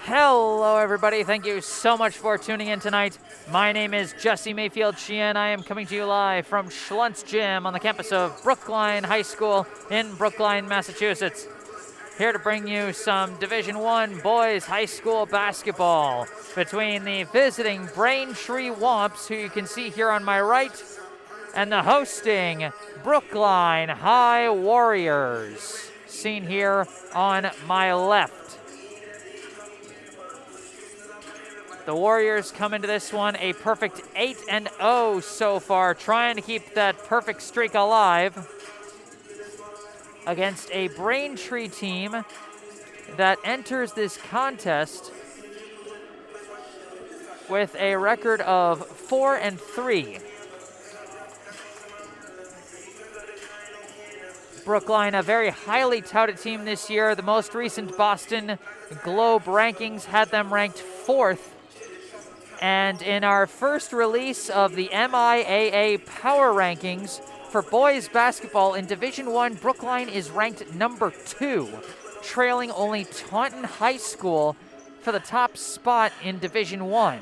Hello, everybody. Thank you so much for tuning in tonight. My name is Jesse Mayfield-Sheehan. I am coming to you live from Schluntz Gym on the campus of Brookline High School in Brookline, Massachusetts. Here to bring you some Division I boys high school basketball between the visiting Braintree Womps, who you can see here on my right, and the hosting Brookline High Warriors, seen here on my left. The Warriors come into this one a perfect 8-0 so far, trying to keep that perfect streak alive against a Braintree team that enters this contest with a record of 4-3. Brookline, a very highly touted team this year. The most recent Boston Globe rankings had them ranked 4th. And in our first release of the MIAA Power Rankings for boys basketball in Division I, Brookline is ranked number 2, trailing only Taunton High School for the top spot in Division I.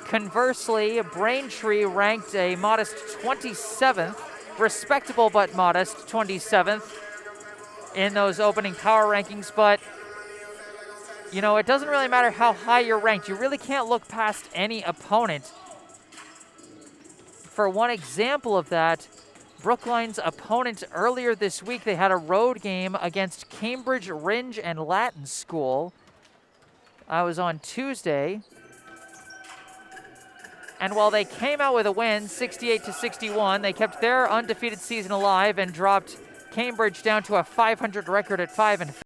Conversely, Braintree ranked a modest 27th, respectable but modest 27th in those opening power rankings, but you know, it doesn't really matter how high you're ranked. You really can't look past any opponent. For one example of that, Brookline's opponent earlier this week, they had a road game against Cambridge Ringe and Latin School. I was on Tuesday. And while they came out with a win, 68-61, they kept their undefeated season alive and dropped Cambridge down to a 500 record at 5-5.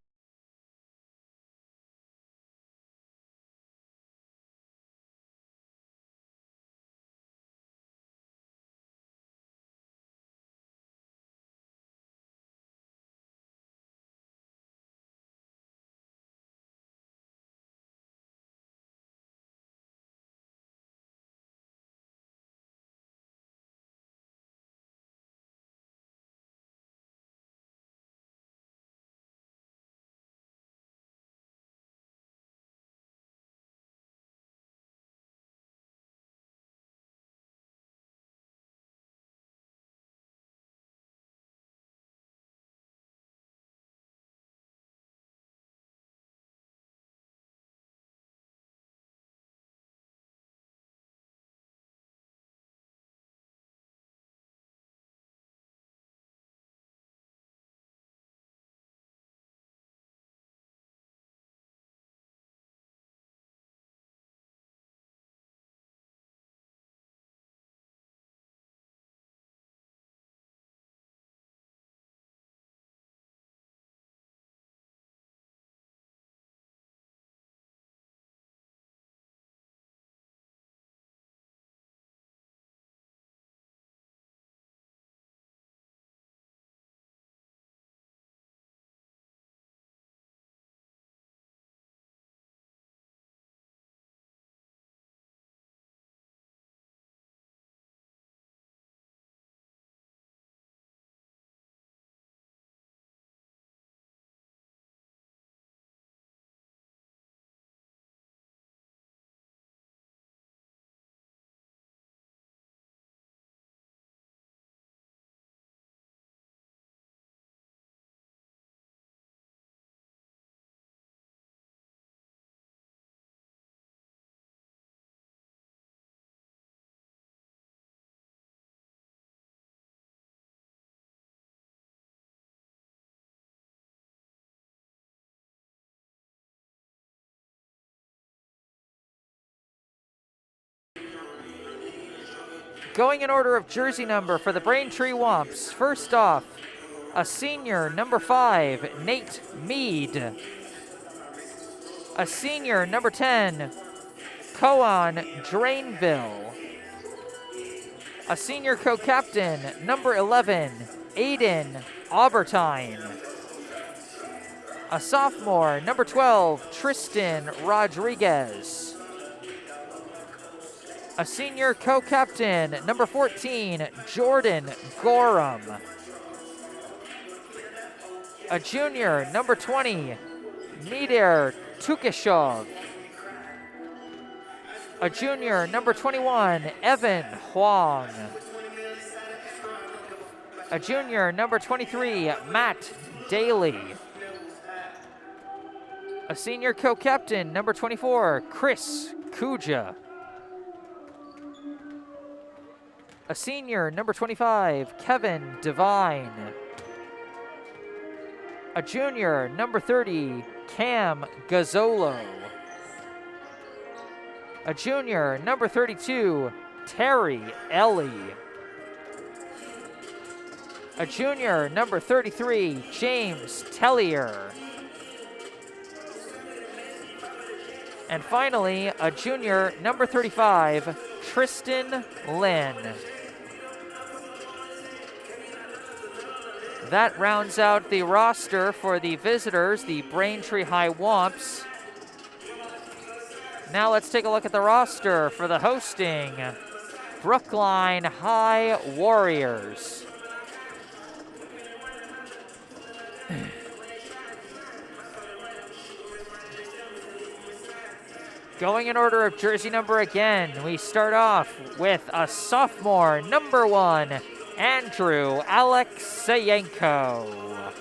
Going in order of jersey number for the Braintree Womps. First off, a senior, number 5, Nate Mead. A senior, number 10, Coan Drainville. A senior co-captain, number 11, Aiden Aubertine. A sophomore, number 12, Tristan Rodriguez. A senior co-captain, number 14, Jordan Gorham. A junior, number 20, Midir Tukishov. A junior, number 21, Evan Huang. A junior, number 23, Matt Daly. A senior co-captain, number 24, Chris Kuja. A senior, number 25, Kevin Devine. A junior, number 30, Cam Gazzolo. A junior, number 32, Terry Ellie. A junior, number 33, James Tellier. And finally, a junior, number 35, Tristan Lynn. That rounds out the roster for the visitors, the Braintree High Womps. Now let's take a look at the roster for the hosting Brookline High Warriors. Going in order of jersey number again, we start off with a sophomore, number 1, Andrew Alexeyenko.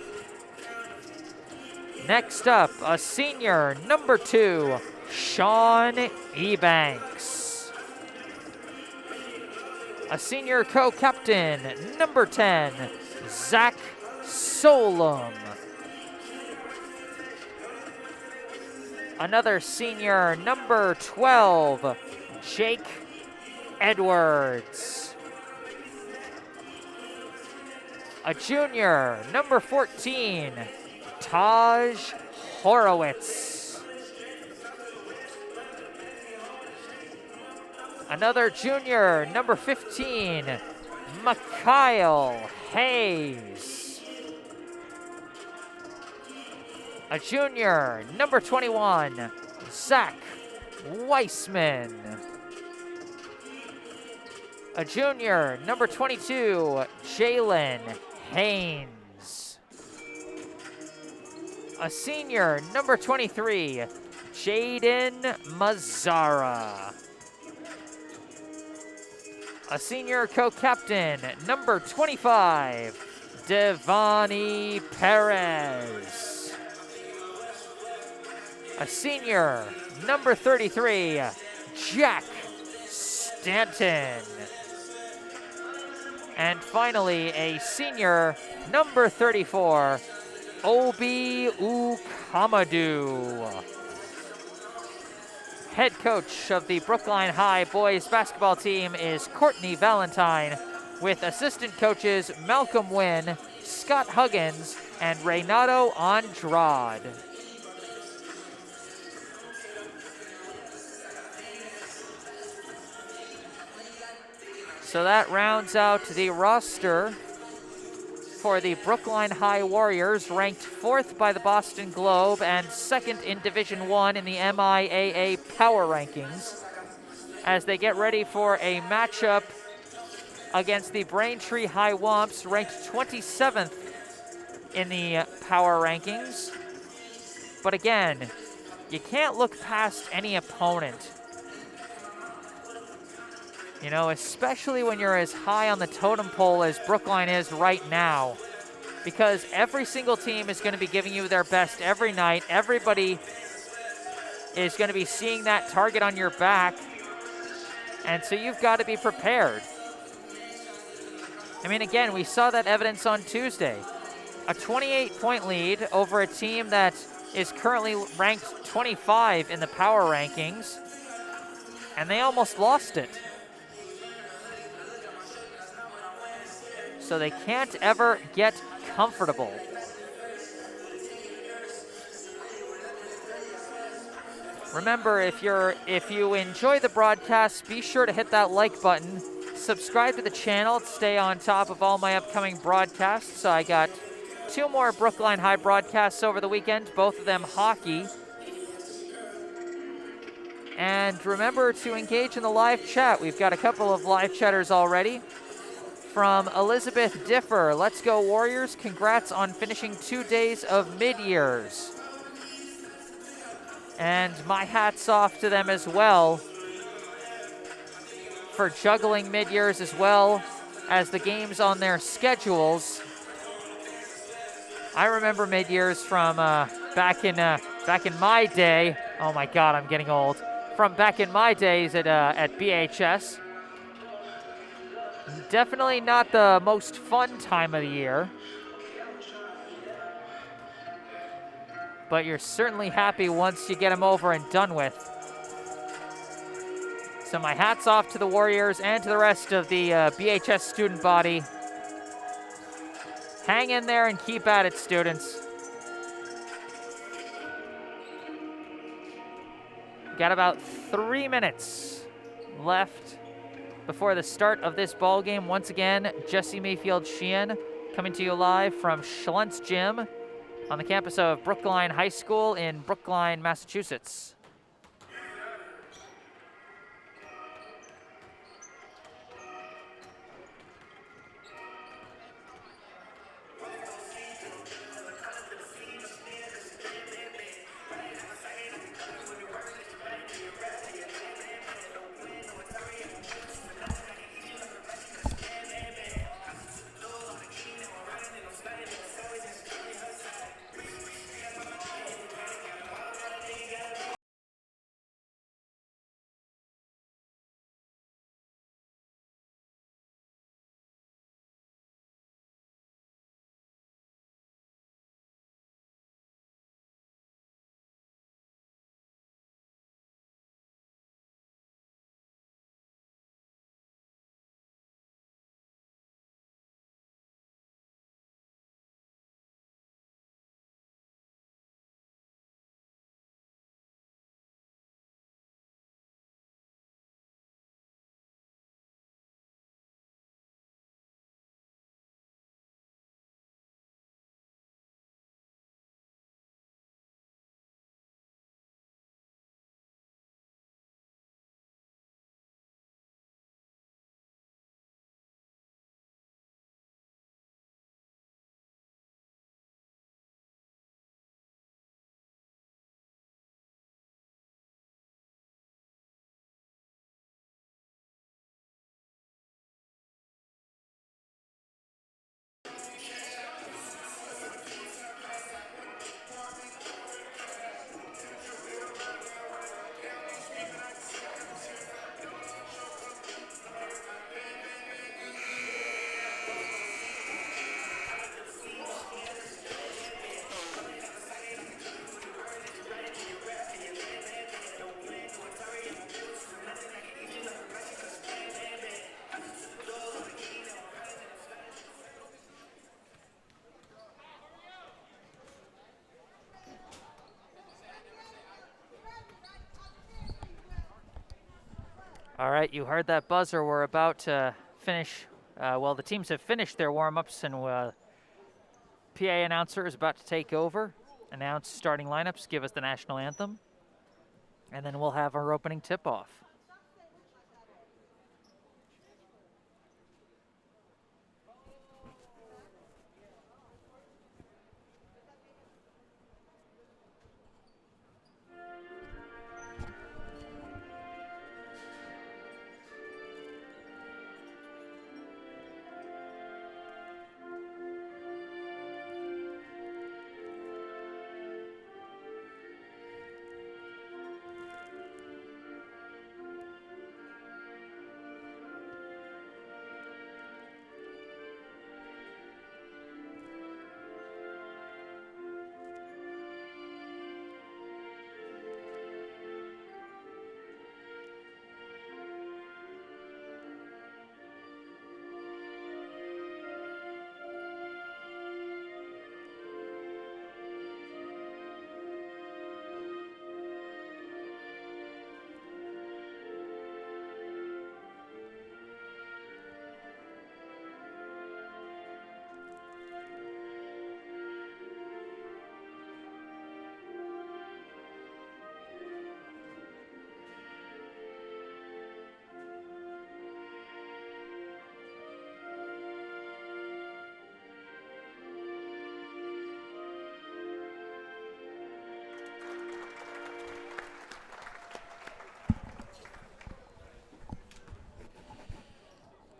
Next up, a senior, number 2, Sean Ebanks. A senior co-captain, number 10, Zach Solom. Another senior, number 12, Jake Edwards. A junior, number 14, Taj Horowitz. Another junior, number 15, Mikhail Hayes. A junior, number 21, Zach Weissman. A junior, number 22, Jalen Haynes. A senior, number 23, Jaden Mazzara. A senior co-captain, number 25, Devani Perez. A senior, number 33, Jack Stanton. And finally, a senior, number 34, Obi Ukamadu. Head coach of the Brookline High boys basketball team is Courtney Valentine, with assistant coaches Malcolm Wynn, Scott Huggins, and Renato Andrade. So that rounds out the roster for the Brookline High Warriors, ranked 4th by the Boston Globe and 2nd in Division I in the MIAA Power Rankings, as they get ready for a matchup against the Braintree High Womps, ranked 27th in the Power Rankings. But again, you can't look past any opponent. You know, especially when you're as high on the totem pole as Brookline is right now, because every single team is going to be giving you their best every night. Everybody is going to be seeing that target on your back, and so you've got to be prepared. I mean, again, we saw that evidence on Tuesday. A 28-point lead over a team that is currently ranked 25 in the power rankings, and they almost lost it. So they can't ever get comfortable. Remember, if you enjoy the broadcast, be sure to hit that like button. Subscribe to the channel to stay on top of all my upcoming broadcasts. So I got 2 more Brookline High broadcasts over the weekend, both of them hockey. And remember to engage in the live chat. We've got a couple of live chatters already. From Elizabeth Differ, let's go Warriors. Congrats on finishing 2 days of mid-years. And my hat's off to them as well for juggling mid-years as well as the games on their schedules. I remember mid-years from back in my day. Oh my God, I'm getting old. From back in my days at BHS. Definitely not the most fun time of the year, but you're certainly happy once you get them over and done with. So my hat's off to the Warriors and to the rest of the BHS student body. Hang in there and keep at it, students. Got about 3 minutes left before the start of this ball game. Once again, Jesse Mayfield-Sheehan coming to you live from Schlunz Gym on the campus of Brookline High School in Brookline, Massachusetts. All right, you heard that buzzer. We're about to finish. Well, the teams have finished their warm-ups, and PA announcer is about to take over, announce starting lineups, give us the national anthem, and then we'll have our opening tip-off.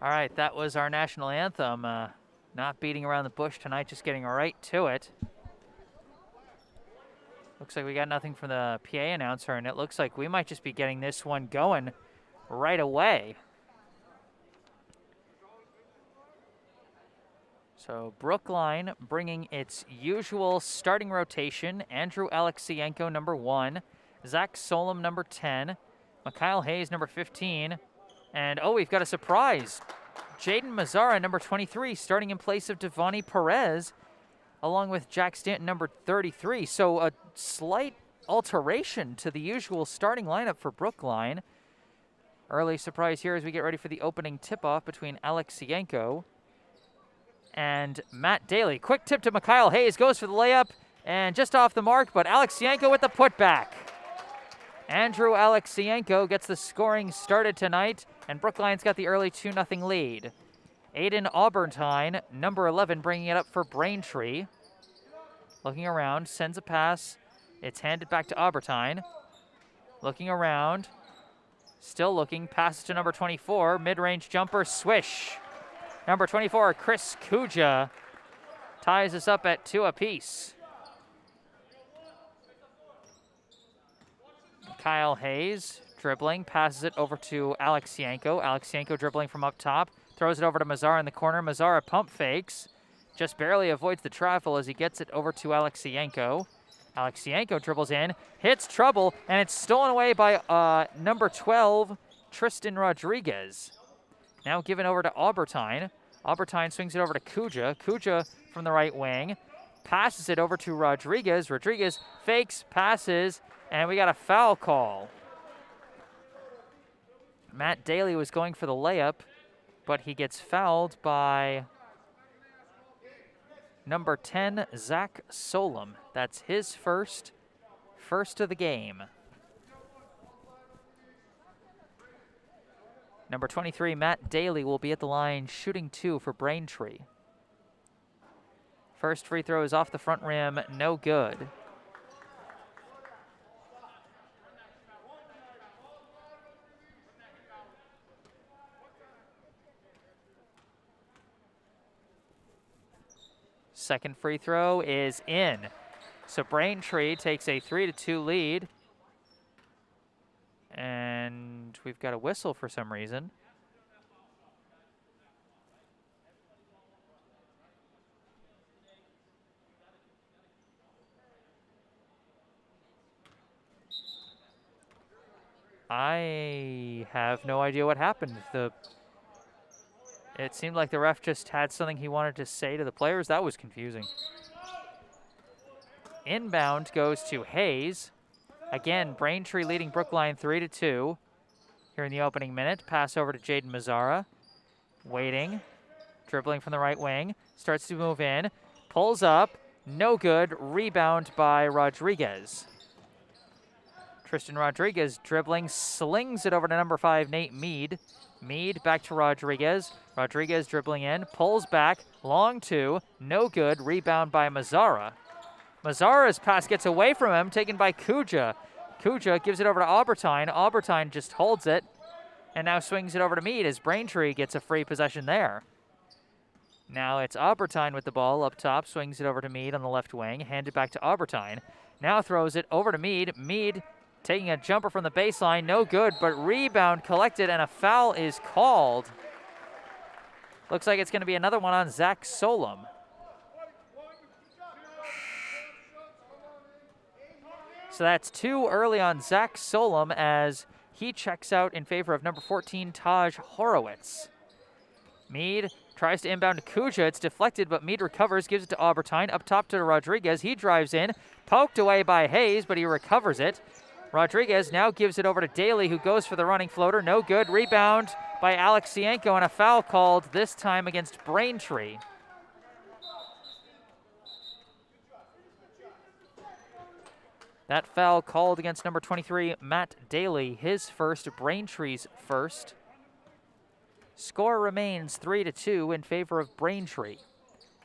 All right, that was our national anthem. Not beating around the bush tonight, just getting right to it. Looks like we got nothing from the PA announcer, and it looks like we might just be getting this one going right away. So Brookline bringing its usual starting rotation. Andrew Alexienko, number 1. Zach Solom, number 10. Mikhail Hayes, number 15. And, oh, we've got a surprise. Jaden Mazzara, number 23, starting in place of Devani Perez, along with Jack Stanton, number 33. So a slight alteration to the usual starting lineup for Brookline. Early surprise here as we get ready for the opening tip-off between Alexienko and Matt Daly. Quick tip to Mikhail Hayes, goes for the layup, and just off the mark, but Alexienko with the putback. Andrew Alexienko gets the scoring started tonight, and Brookline's got the early 2-0 lead. Aiden Aubertine, number 11, bringing it up for Braintree. Looking around, sends a pass. It's handed back to Aubertine. Looking around, still looking, passes to number 24, mid-range jumper, swish. Number 24, Chris Kuja, ties us up at 2 apiece. Kyle Hayes dribbling, passes it over to Alexienko. Alexienko dribbling from up top, throws it over to Mazzara in the corner. Mazzara pump fakes, just barely avoids the travel as he gets it over to Alexienko. Alexienko dribbles in, hits trouble, and it's stolen away by number 12, Tristan Rodriguez. Now given over to Aubertine. Aubertine swings it over to Kuja. Kuja from the right wing, passes it over to Rodriguez. Rodriguez fakes, passes, and we got a foul call. Matt Daly was going for the layup, but he gets fouled by number 10, Zach Solom. That's his first of the game. Number 23, Matt Daly, will be at the line shooting 2 for Braintree. First free throw is off the front rim, no good. Second free throw is in. So Braintree takes a 3-2 lead. And we've got a whistle for some reason. I have no idea what happened. It seemed like the ref just had something he wanted to say to the players. That was confusing. Inbound goes to Hayes. Again, Braintree leading Brookline 3-2 here in the opening minute. Pass over to Jaden Mazzara. Waiting. Dribbling from the right wing. Starts to move in. Pulls up. No good. Rebound by Rodriguez. Tristan Rodriguez dribbling. Slings it over to number 5, Nate Mead. Mead back to Rodriguez. Rodriguez dribbling in. Pulls back. Long 2. No good. Rebound by Mazzara. Mazzara's pass gets away from him, taken by Kuja. Kuja gives it over to Aubertine. Aubertine just holds it and now swings it over to Mead as Braintree gets a free possession there. Now it's Aubertine with the ball up top, swings it over to Mead on the left wing, handed back to Aubertine. Now throws it over to Mead. Mead taking a jumper from the baseline, no good, but rebound collected and a foul is called. Looks like it's going to be another one on Zach Solom. So that's 2 early on Zach Solom as he checks out in favor of number 14, Taj Horowitz. Mead tries to inbound to Kuja. It's deflected, but Mead recovers, gives it to Aubertine. Up top to Rodriguez. He drives in, poked away by Hayes, but he recovers it. Rodriguez now gives it over to Daly, who goes for the running floater. No good. Rebound by Alexienko, and a foul called, this time against Braintree. That foul called against number 23, Matt Daly, his first, Braintree's first. Score remains 3-2 in favor of Braintree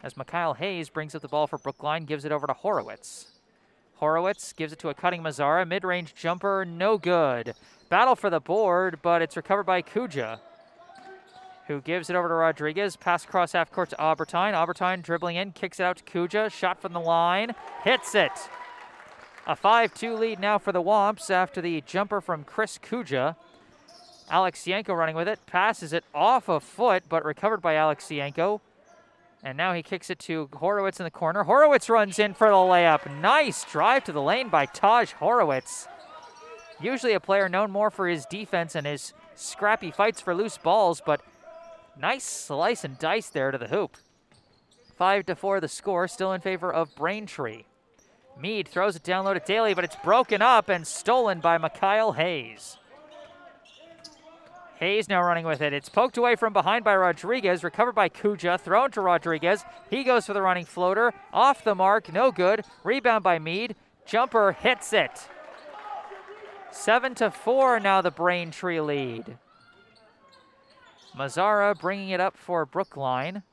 as Mikhail Hayes brings up the ball for Brookline, gives it over to Horowitz. Horowitz gives it to a cutting Mazzara. Mid-range jumper, no good. Battle for the board, but it's recovered by Kuja, who gives it over to Rodriguez. Pass across half court to Aubertine. Aubertine dribbling in, kicks it out to Kuja. Shot from the line, hits it. A 5-2 lead now for the Womps after the jumper from Chris Kuja. Alexienko running with it, passes it off a foot, but recovered by Alexienko. And now he kicks it to Horowitz in the corner. Horowitz runs in for the layup. Nice drive to the lane by Taj Horowitz. Usually a player known more for his defense and his scrappy fights for loose balls, but nice slice and dice there to the hoop. 5-4 the score, still in favor of Braintree. Mead throws it down low to Daly, but it's broken up and stolen by Mikhail Hayes. Hayes now running with it. It's poked away from behind by Rodriguez, recovered by Kuja, thrown to Rodriguez. He goes for the running floater, off the mark, no good. Rebound by Mead, jumper hits it. 7-4 now the Braintree lead. Mazzara bringing it up for Brookline.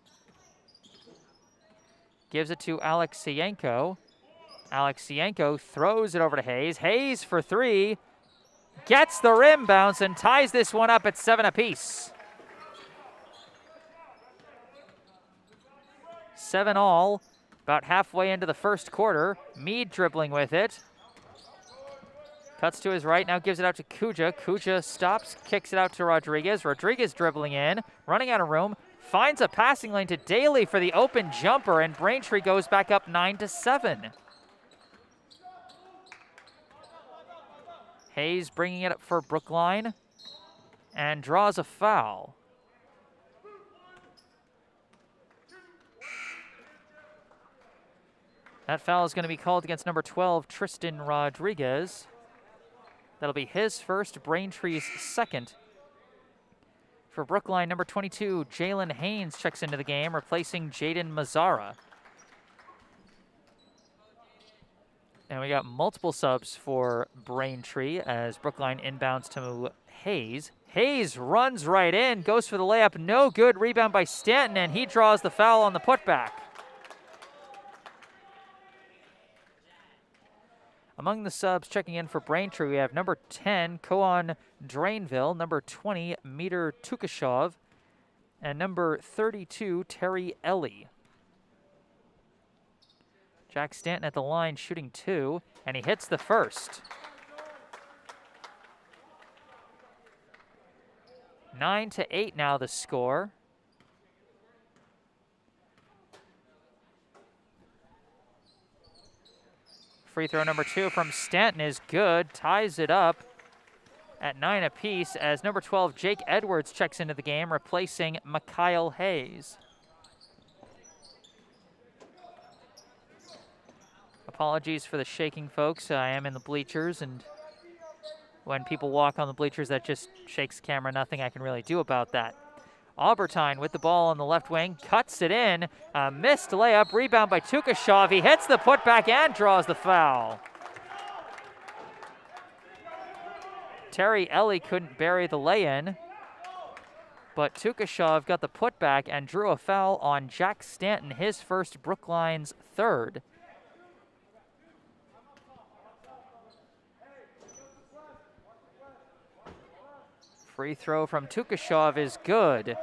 Gives it to Alexienko. Alexienko throws it over to Hayes. Hayes for three. Gets the rim bounce and ties this one up at 7 apiece. 7 all, about halfway into the first quarter. Mead dribbling with it. Cuts to his right, now gives it out to Kuja. Kuja stops, kicks it out to Rodriguez. Rodriguez dribbling in, running out of room. Finds a passing lane to Daly for the open jumper, and Braintree goes back up 9-7. Hayes bringing it up for Brookline and draws a foul. That foul is going to be called against number 12, Tristan Rodriguez. That'll be his first, Braintree's second. For Brookline, number 22, Jalen Haynes checks into the game, replacing Jaden Mazzara. And we got multiple subs for Braintree as Brookline inbounds to Hayes. Hayes runs right in, goes for the layup, no good. Rebound by Stanton, and he draws the foul on the putback. Among the subs checking in for Braintree, we have number 10, Koan Drainville, number 20, Meter Tukashov, and number 32, Terry Ellie. Jack Stanton at the line shooting 2, and he hits the first. 9-8 now the score. Free throw number 2 from Stanton is good, ties it up at 9 apiece as number 12, Jake Edwards checks into the game, replacing Mikhail Hayes. Apologies for the shaking, folks. I am in the bleachers, and when people walk on the bleachers, that just shakes the camera. Nothing I can really do about that. Aubertine with the ball on the left wing, cuts it in. A missed layup, rebound by Tukashov. He hits the putback and draws the foul. Terry Ellie couldn't bury the lay-in, but Tukashov got the putback and drew a foul on Jack Stanton, his first, Brookline's third. Free throw from Tukashov is good.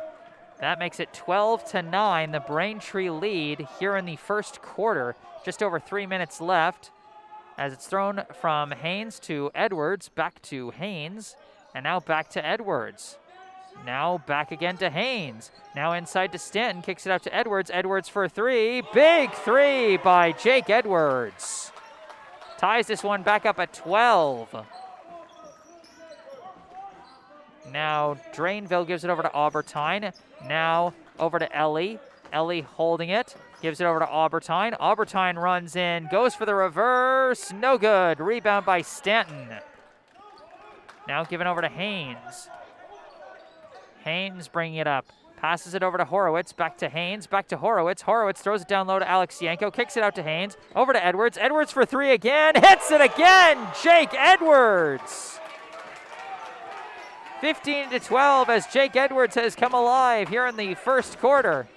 That makes it 12-9, the Braintree lead here in the first quarter. Just over 3 minutes left as it's thrown from Haynes to Edwards, back to Haynes, and now back to Edwards. Now back again to Haynes. Now inside to Stanton, kicks it out to Edwards. Edwards for three. Big three by Jake Edwards. Ties this one back up at 12. Now Drainville gives it over to Aubertine. Now over to Ellie. Ellie holding it. Gives it over to Aubertine. Aubertine runs in. Goes for the reverse. No good. Rebound by Stanton. Now given over to Haynes. Haynes bringing it up. Passes it over to Horowitz. Back to Haynes. Back to Horowitz. Horowitz throws it down low to Alexienko. Kicks it out to Haynes. Over to Edwards. Edwards for three again. Hits it again. Jake Edwards. 15-12 as Jake Edwards has come alive here in the first quarter.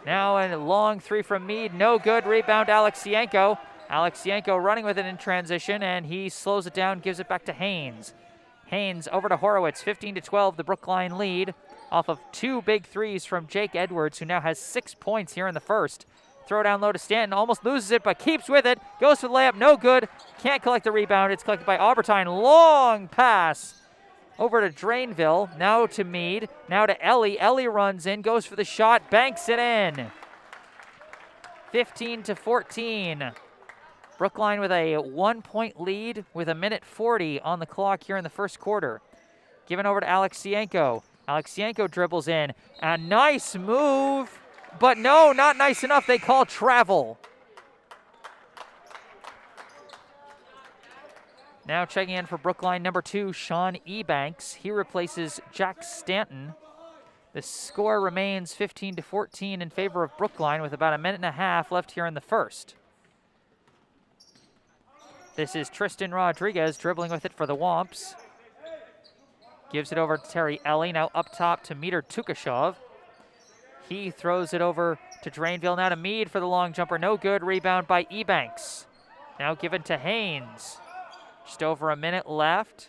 Now a long three from Mead, no good. Rebound Alexienko. Alexienko running with it in transition, and he slows it down, gives it back to Haynes. Haynes over to Horowitz, 15-12, the Brookline lead off of 2 big threes from Jake Edwards, who now has 6 points here in the first. Throw down low to Stanton, almost loses it, but keeps with it. Goes for the layup, no good. Can't collect the rebound. It's collected by Aubertine. Long pass over to Drainville, now to Meade, now to Ellie. Ellie runs in, goes for the shot, banks it in. 15-14. Brookline with a 1-point lead with 1:40 on the clock here in the first quarter. Given over to Alexienko. Alexienko dribbles in. A nice move, but no, not nice enough. They call travel. Now checking in for Brookline, number 2, Sean Ebanks. He replaces Jack Stanton. The score remains 15-14 in favor of Brookline with about 1.5 minutes left here in the first. This is Tristan Rodriguez dribbling with it for the Womps. Gives it over to Terry Ellie, now up top to Meter Tukashov. He throws it over to Drainville, now to Meade for the long jumper. No good, rebound by Ebanks. Now given to Haynes. Just over 1 minute left.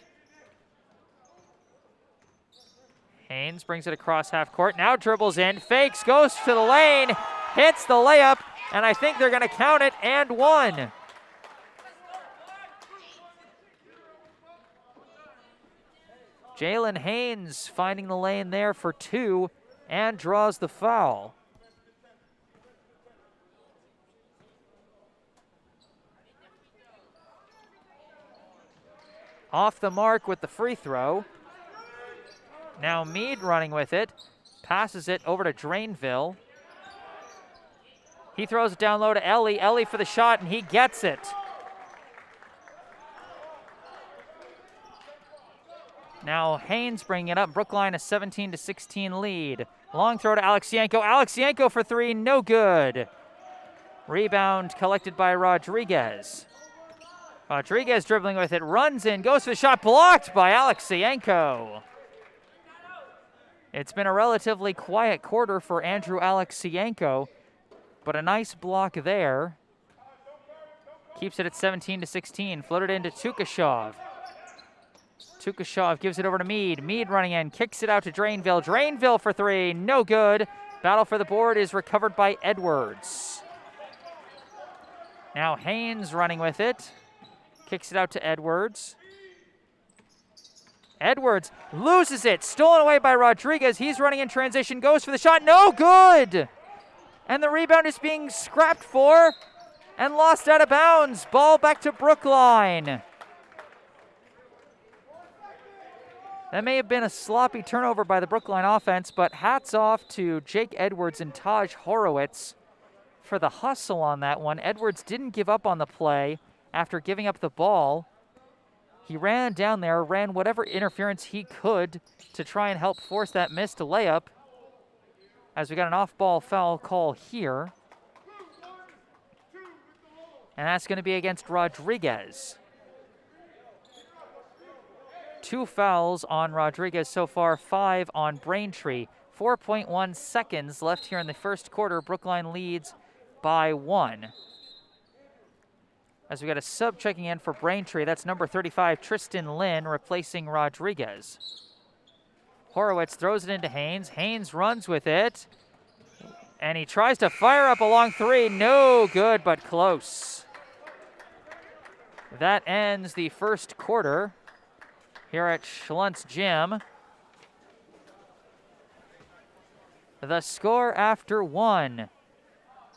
Haynes brings it across half court, now dribbles in, fakes, goes to the lane, hits the layup, and I think they're gonna count it, and one. Jalen Haynes finding the lane there for 2 and draws the foul. Off the mark with the free throw. Now Meade running with it, passes it over to Drainville. He throws it down low to Ellie. Ellie for the shot, and he gets it. Now Haynes bringing it up. Brookline a 17-16 lead. Long throw to Alexienko. Alexienko for 3, no good. Rebound collected by Rodriguez. Rodriguez dribbling with it, runs in, goes for the shot, blocked by Alexienko. It's been a relatively quiet quarter for Andrew Alexienko, but a nice block there. Keeps it at 17-16, floated into Tukashov. Tukashov gives it over to Meade. Meade running in, kicks it out to Drainville. Drainville for 3, no good. Battle for the board is recovered by Edwards. Now Haynes running with it. Kicks it out to Edwards. Edwards loses it. Stolen away by Rodriguez. He's running in transition. Goes for the shot. No good. And the rebound is being scrapped for and lost out of bounds. Ball back to Brookline. That may have been a sloppy turnover by the Brookline offense, but hats off to Jake Edwards and Taj Horowitz for the hustle on that one. Edwards didn't give up on the play after giving up the ball. He ran down there, ran whatever interference he could to try and help force that missed layup, as we got an off-ball foul call here. And that's going to be against Rodriguez. 2 fouls on Rodriguez so far, 5 on Braintree. 4.1 seconds left here in the first quarter. Brookline leads by 1. As we got a sub checking in for Braintree, that's number 35, Tristan Lynn, replacing Rodriguez. Horowitz throws it into Haynes. Haynes runs with it, and he tries to fire up a long 3. No good, but close. That ends the first quarter here at Schluntz Gym. The score after 1.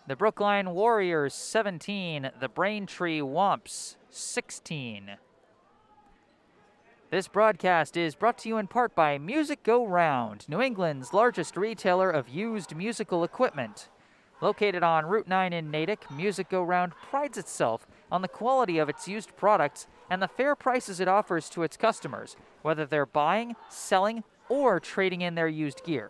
The Brookline Warriors 17, the Braintree Womps 16. This broadcast is brought to you in part by Music Go Round, New England's largest retailer of used musical equipment. Located on Route 9 in Natick, Music Go Round prides itself on the quality of its used products and the fair prices it offers to its customers, whether they're buying, selling, or trading in their used gear.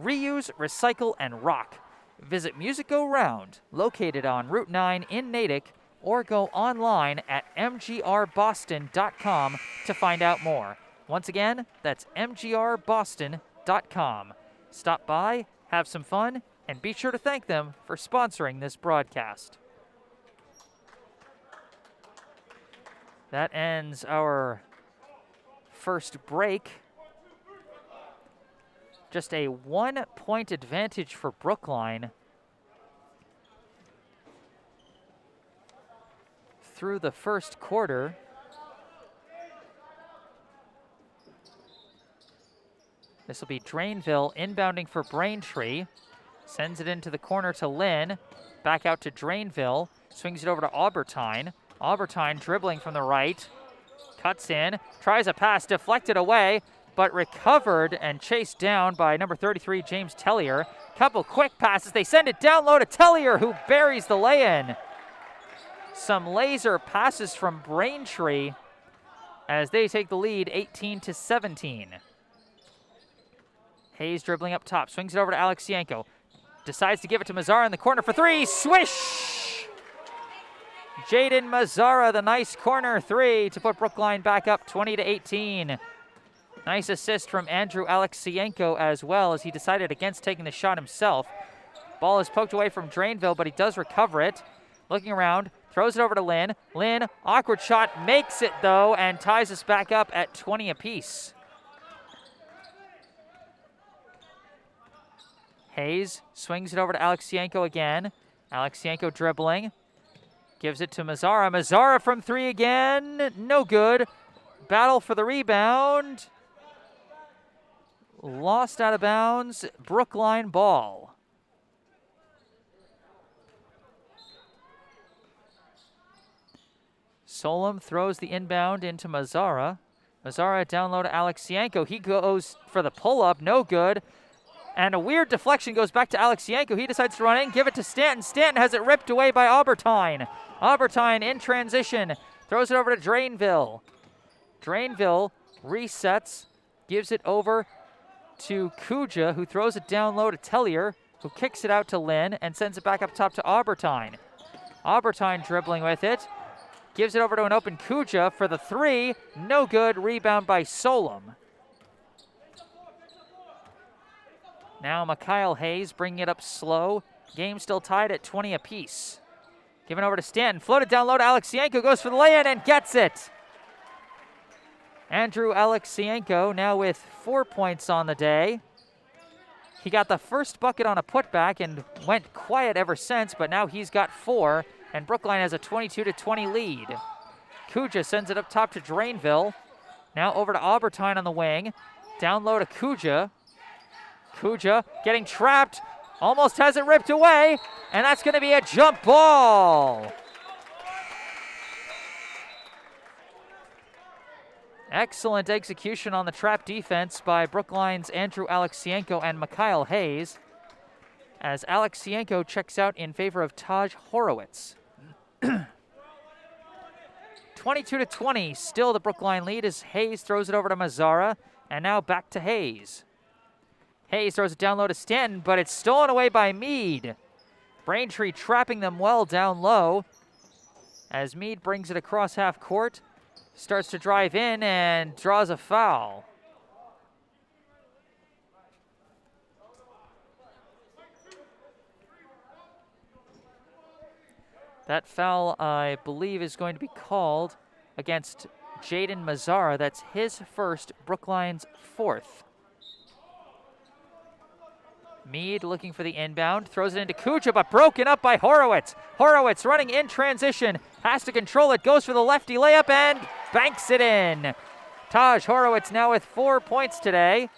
Reuse, recycle, and rock. Visit Music Go Round, located on Route 9 in Natick, or go online at mgrboston.com to find out more. Once again, that's mgrboston.com. Stop by, have some fun, and be sure to thank them for sponsoring this broadcast. That ends our first break. Just a 1-point advantage for Brookline through the first quarter. This will be Drainville inbounding for Braintree. Sends it into the corner to Lynn. Back out to Drainville. Swings it over to Aubertine. Aubertine dribbling from the right. Cuts in. Tries a pass. Deflected away. But recovered and chased down by number 33, James Tellier. Couple quick passes. They send it down low to Tellier, who buries the lay-in. Some laser passes from Braintree as they take the lead 18-17. Hayes dribbling up top. Swings it over to Alexienko. Decides to give it to Mazzara in the corner for three. Swish! Jaden Mazzara, the nice corner three to put Brookline back up 20-18. Nice assist from Andrew Alexienko as well, as he decided against taking the shot himself. Ball is poked away from Drainville, but he does recover it. Looking around, throws it over to Lynn. Lynn, awkward shot, makes it though, and ties us back up at 20 apiece. Hayes swings it over to Alexienko again. Alexienko dribbling. Gives it to Mazzara. Mazzara from three again. No good. Battle for the rebound. Lost out of bounds. Brookline ball. Solom throws the inbound into Mazzara. Mazzara down low to Alexienko. He goes for the pull-up. No good. And a weird deflection goes back to Alexienko. He decides to run in, give it to Stanton. Stanton has it ripped away by Aubertine. Aubertine in transition. Throws it over to Drainville. Drainville resets, gives it over to Kuja, who throws it down low to Tellier, who kicks it out to Lynn and sends it back up top to Aubertine. Aubertine dribbling with it. Gives it over to an open Kuja for the three. No good. Rebound by Solom. Now Mikhail Hayes bringing it up slow. Game still tied at 20 apiece. Given over to Stanton. Floated down low to Alexienko. Goes for the lay-in and gets it. Andrew Alexienko now with 4 points on the day. He got the first bucket on a putback and went quiet ever since, but now he's got 4, and Brookline has a 22-20 lead. Kuja sends it up top to Drainville. Now over to Aubertine on the wing. Down low to Kuja. Kuja getting trapped, almost has it ripped away, and that's going to be a jump ball. Excellent execution on the trap defense by Brookline's Andrew Alexienko and Mikhail Hayes, as Alexienko checks out in favor of Taj Horowitz. 22-20, still the Brookline lead as Hayes throws it over to Mazzara, and now back to Hayes. Hayes throws it down low to Stanton, but it's stolen away by Mead. Braintree trapping them well down low as Mead brings it across half court, starts to drive in and draws a foul. That foul, I believe, is going to be called against Jaden Mazzara. That's his first, Brookline's fourth. Mead looking for the inbound, throws it into Kuja, but broken up by Horowitz. Horowitz running in transition, has to control it, goes for the lefty layup and banks it in. Taj Horowitz now with 4 points today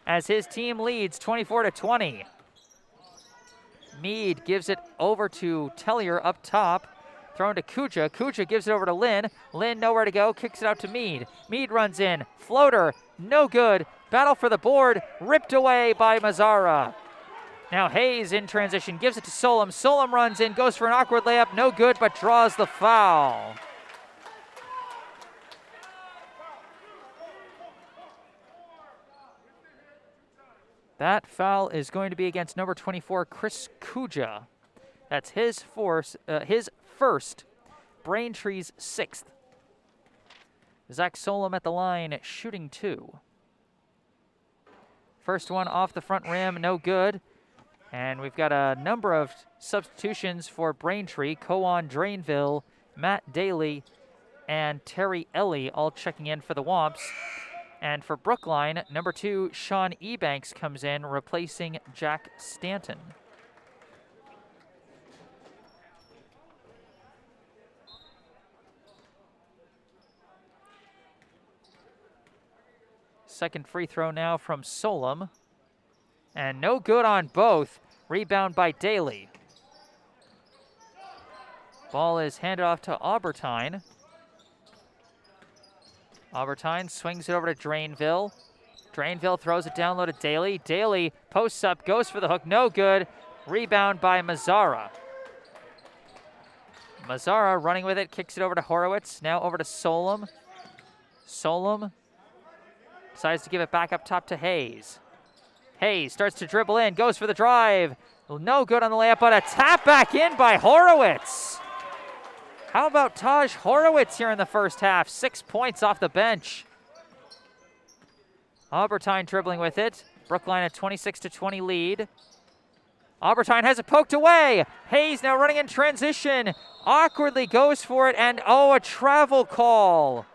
as his team leads 24-20. Mead gives it over to Tellier up top, thrown to Kuja. Kuja gives it over to Lynn. Lynn nowhere to go, kicks it out to Mead. Mead runs in, floater, no good. Battle for the board, ripped away by Mazzara. Now Hayes in transition, gives it to Solom. Solom runs in, goes for an awkward layup, no good, but draws the foul. That foul is going to be against number 24, Chris Kuja. That's his first, Braintree's sixth. Zach Solom at the line, shooting 2. First one off the front rim, no good. And we've got a number of substitutions for Braintree. Koan Drainville, Matt Daly, and Terry Ellie all checking in for the Womps. And for Brookline, number 2, Sean Ebanks comes in, replacing Jack Stanton. Second free throw now from Solom. And no good on both. Rebound by Daly. Ball is handed off to Aubertine. Aubertine swings it over to Drainville. Drainville throws it down low to Daly. Daly posts up, goes for the hook, no good. Rebound by Mazzara. Mazzara running with it, kicks it over to Horowitz. Now over to Solom. Solom decides to give it back up top to Hayes. Hayes starts to dribble in, goes for the drive. No good on the layup, but a tap back in by Horowitz. How about Taj Horowitz here in the first half? 6 points off the bench. Aubertine dribbling with it. Brookline a 26-20 lead. Aubertine has it poked away. Hayes now running in transition. Awkwardly goes for it, and a travel call.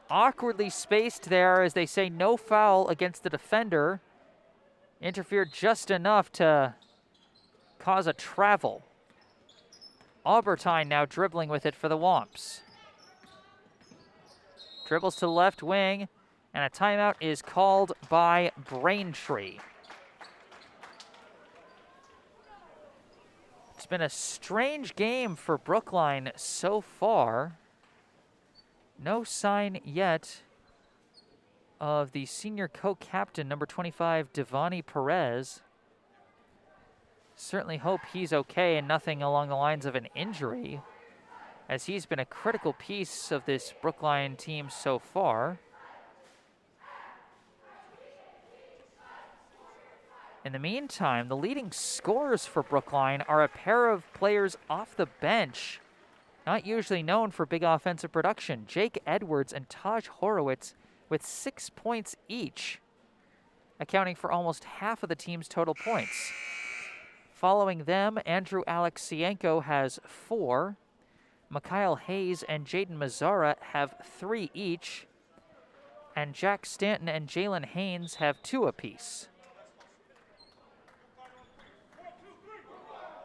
Awkwardly spaced there as they say no foul against the defender. Interfered just enough to cause a travel. Aubertine now dribbling with it for the Womps. Dribbles to the left wing, and a timeout is called by Braintree. It's been a strange game for Brookline so far. No sign yet of the senior co-captain, number 25, Devani Perez. Certainly hope he's okay and nothing along the lines of an injury, as he's been a critical piece of this Brookline team so far. In the meantime, the leading scorers for Brookline are a pair of players off the bench, not usually known for big offensive production. Jake Edwards and Taj Horowitz with 6 points each, accounting for almost half of the team's total points. Following them, Andrew Alexienko has 4. Mikhail Hayes and Jaden Mazzara have 3 each. And Jack Stanton and Jalen Haynes have 2 apiece.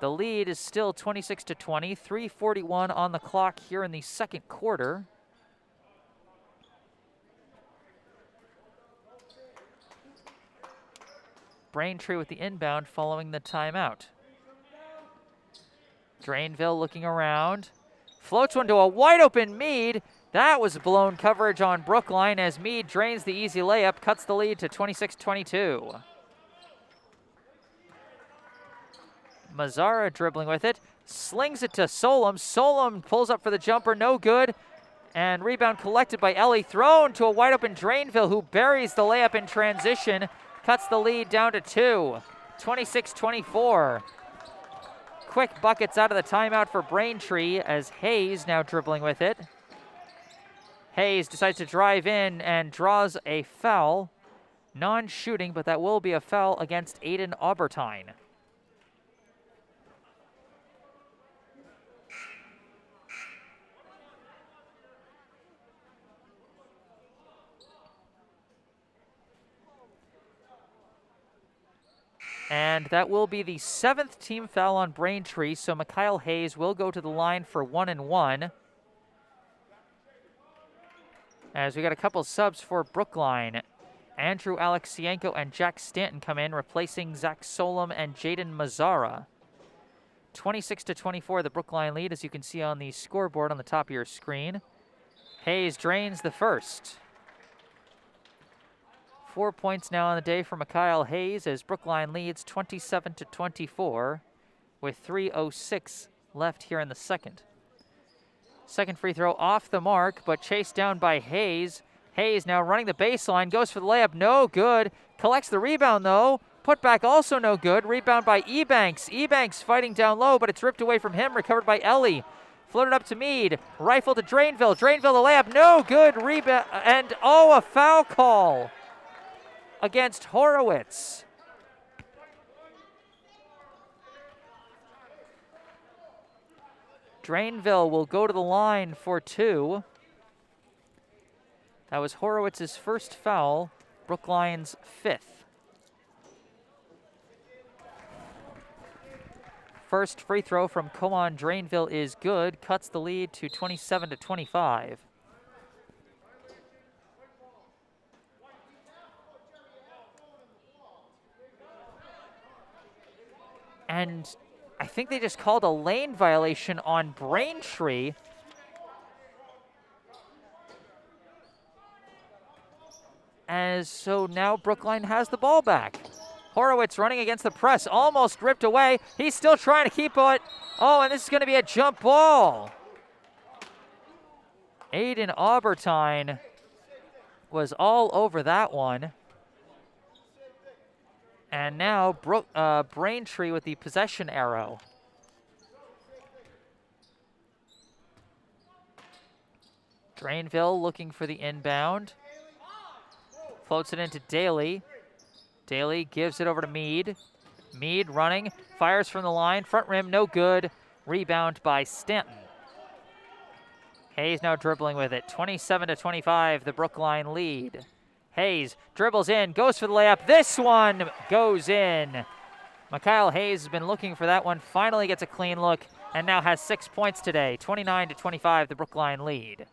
The lead is still 26-20, 3:41 on the clock here in the second quarter. Braintree with the inbound following the timeout. Drainville looking around. Floats one to a wide open Mead. That was blown coverage on Brookline as Mead drains the easy layup, cuts the lead to 26-22. Mazzara dribbling with it, slings it to Solom. Solom pulls up for the jumper, no good. And rebound collected by Ellie, thrown to a wide open Drainville, who buries the layup in transition. Cuts the lead down to 2, 26-24. Quick buckets out of the timeout for Braintree as Hayes now dribbling with it. Hayes decides to drive in and draws a foul. Non-shooting, but that will be a foul against Aiden Aubertine. And that will be the 7th team foul on Braintree, so Mikhail Hayes will go to the line for 1 and 1. As we got a couple subs for Brookline. Andrew Alexienko and Jack Stanton come in, replacing Zach Solom and Jaden Mazzara. 26-24, the Brookline lead, as you can see on the scoreboard on the top of your screen. Hayes drains the first. 4 points now on the day for Mikhail Hayes as Brookline leads 27-24 with 3:06 left here in the second. Second free throw off the mark, but chased down by Hayes. Hayes now running the baseline, goes for the layup, no good. Collects the rebound though. Put back also no good. Rebound by Ebanks. Ebanks fighting down low, but it's ripped away from him. Recovered by Ellie. Floated up to Mead. Rifle to Drainville. Drainville the layup, no good. Rebound, and a foul call against Horowitz. Drainville will go to the line for 2. That was Horowitz's first foul, Brookline's 5th. First free throw from Coan Drainville is good, cuts the lead to 27-25. And I think they just called a lane violation on Braintree. As so now Brookline has the ball back. Horowitz running against the press, almost ripped away. He's still trying to keep it. Oh, and this is going to be a jump ball. Aiden Aubertine was all over that one. And now Braintree with the possession arrow. Drainville looking for the inbound. Floats it into Daly. Daly gives it over to Mead. Mead running, fires from the line. Front rim, no good. Rebound by Stanton. Hayes now dribbling with it. 27-25, the Brookline lead. Hayes dribbles in, goes for the layup. This one goes in. Mikhail Hayes has been looking for that one. Finally gets a clean look and now has 6 points today. 29-25, the Brookline lead.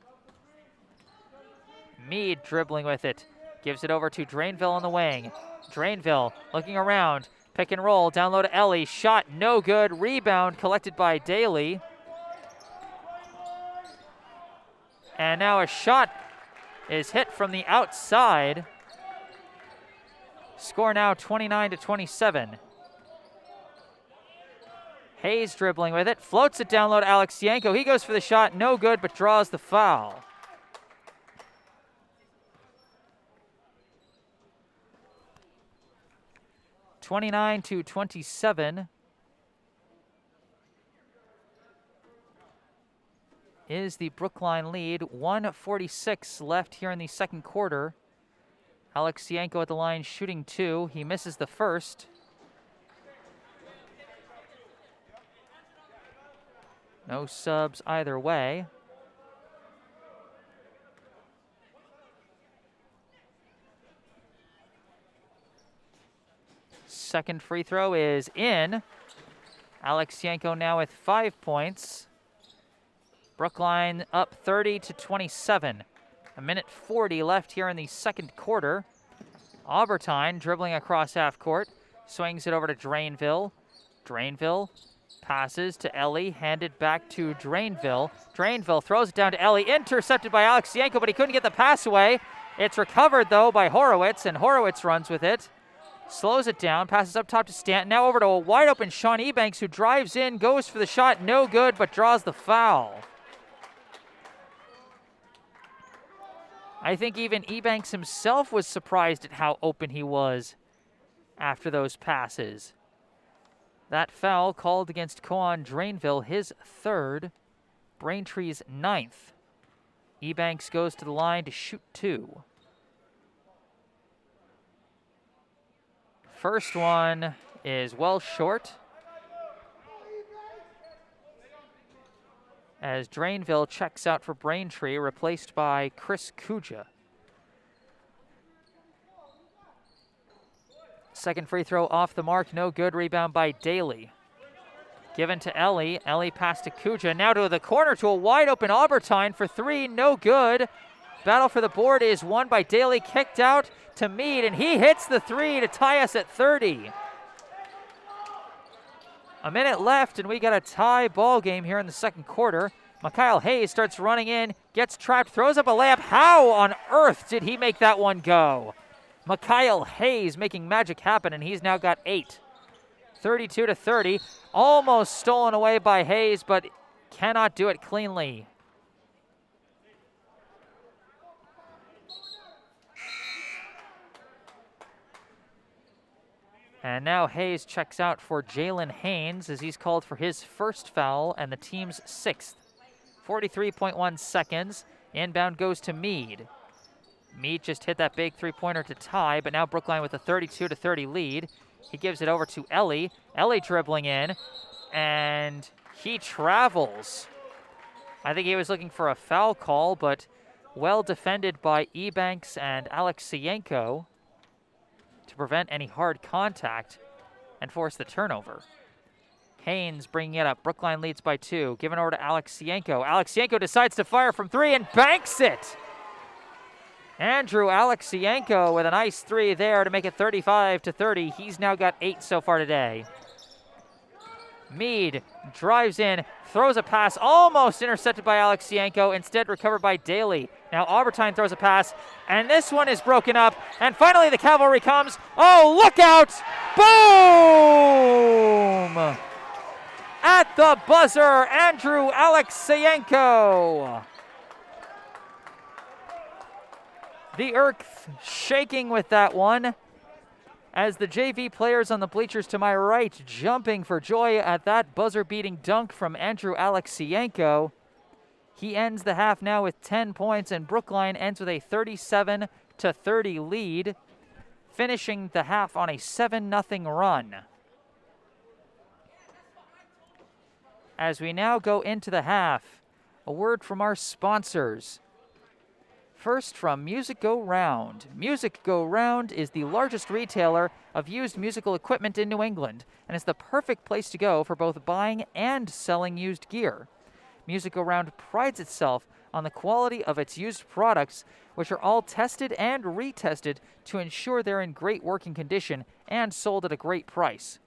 Mead dribbling with it. Gives it over to Drainville on the wing. Drainville looking around. Pick and roll. Down low to Ellie. Shot no good. Rebound collected by Daly. And now a shot is hit from the outside. Score now 29-27. Hayes dribbling with it. Floats it down low to Alex Yanko. He goes for the shot. No good, but draws the foul. (29-27) is the Brookline lead. 1:46 left here in the second quarter. Alex Yanko at the line shooting 2. He misses the first. No subs either way. Second free throw is in. Alex Yanko now with 5 points. Brookline up 30-27. 1:40 left here in the second quarter. Aubertine dribbling across half court. Swings it over to Drainville. Drainville passes to Ellie. Handed back to Drainville. Drainville throws it down to Ellie. Intercepted by Alex Yanko, but he couldn't get the pass away. It's recovered, though, by Horowitz, and Horowitz runs with it. Slows it down, passes up top to Stanton. Now over to a wide open Sean Ebanks, who drives in, goes for the shot, no good, but draws the foul. I think even Ebanks himself was surprised at how open he was after those passes. That foul called against Coan Drainville, his 3rd, Braintree's 9th. Ebanks goes to the line to shoot 2. First one is well short, as Drainville checks out for Braintree, replaced by Chris Kuja. Second free throw off the mark, no good. Rebound by Daly. Given to Ellie. Ellie pass to Kuja. Now to the corner to a wide open Aubertine for 3, no good. Battle for the board is won by Daly, kicked out to Mead, and he hits the 3 to tie us at 30. A minute left, and we got a tie ball game here in the second quarter. Mikhail Hayes starts running in, gets trapped, throws up a layup. How on earth did he make that one go? Mikhail Hayes making magic happen, and he's now got 8. 32-30, almost stolen away by Hayes, but cannot do it cleanly. And now Hayes checks out for Jalen Haynes as he's called for his first foul and the team's 6th. 43.1 seconds. Inbound goes to Mead. Mead just hit that big three-pointer to tie, but now Brookline with a 32-30 lead. He gives it over to Ellie. Ellie dribbling in, and he travels. I think he was looking for a foul call, but well defended by Ebanks and Alexienko to prevent any hard contact and force the turnover. Haynes bringing it up. Brookline leads by 2. Given over to Alexienko. Alexienko decides to fire from 3 and banks it. Andrew Alexienko with a nice 3 there to make it 35-30. He's now got 8 so far today. Mead drives in, throws a pass, almost intercepted by Alexienko, instead recovered by Daly. Now Aubertine throws a pass, and this one is broken up, and finally the cavalry comes. Oh, look out! Boom! At the buzzer, Andrew Alexienko. The earth shaking with that one, as the JV players on the bleachers to my right jumping for joy at that buzzer-beating dunk from Andrew Alexienko. He ends the half now with 10 points, and Brookline ends with a 37-30 lead, finishing the half on a 7-0 run. As we now go into the half, a word from our sponsors. First, from Music Go Round. Music Go Round is the largest retailer of used musical equipment in New England and is the perfect place to go for both buying and selling used gear. Music Go Round prides itself on the quality of its used products, which are all tested and retested to ensure they're in great working condition and sold at a great price.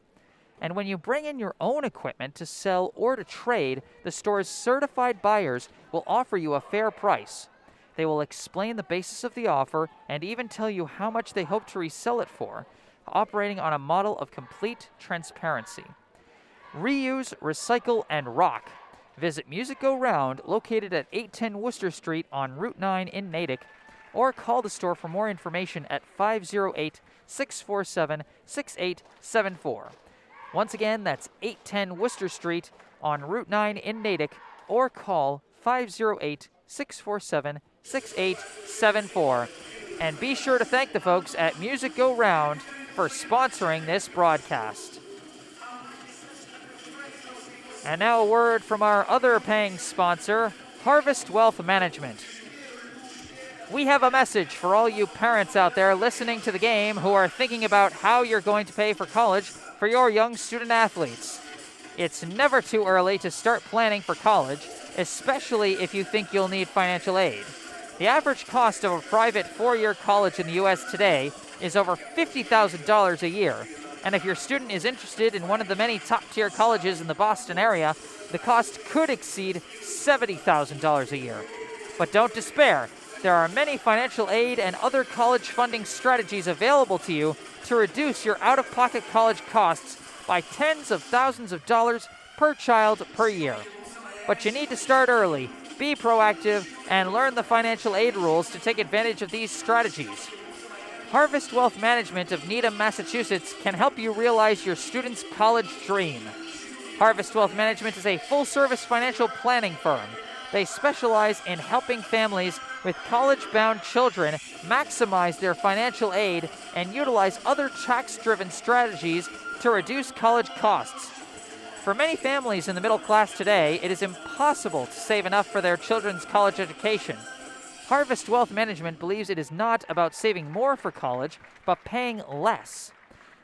And when you bring in your own equipment to sell or to trade, the store's certified buyers will offer you a fair price. They will explain the basis of the offer and even tell you how much they hope to resell it for, operating on a model of complete transparency. Reuse, recycle, and rock. Visit Music Go Round, located at 810 Worcester Street on Route 9 in Natick, or call the store for more information at 508-647-6874. Once again, that's 810 Worcester Street on Route 9 in Natick, or call 508-647-6874. And be sure to thank the folks at Music Go Round for sponsoring this broadcast. And now a word from our other paying sponsor, Harvest Wealth Management. We have a message for all you parents out there listening to the game who are thinking about how you're going to pay for college for your young student athletes. It's never too early to start planning for college, especially if you think you'll need financial aid. The average cost of a private 4-year college in the U.S. today is over $50,000 a year. And if your student is interested in one of the many top-tier colleges in the Boston area, the cost could exceed $70,000 a year. But don't despair. There are many financial aid and other college funding strategies available to you to reduce your out-of-pocket college costs by tens of thousands of dollars per child per year. But you need to start early, be proactive, and learn the financial aid rules to take advantage of these strategies. Harvest Wealth Management of Needham, Massachusetts can help you realize your student's college dream. Harvest Wealth Management is a full-service financial planning firm. They specialize in helping families with college-bound children maximize their financial aid and utilize other tax-driven strategies to reduce college costs. For many families in the middle class today, it is impossible to save enough for their children's college education. Harvest Wealth Management believes it is not about saving more for college, but paying less.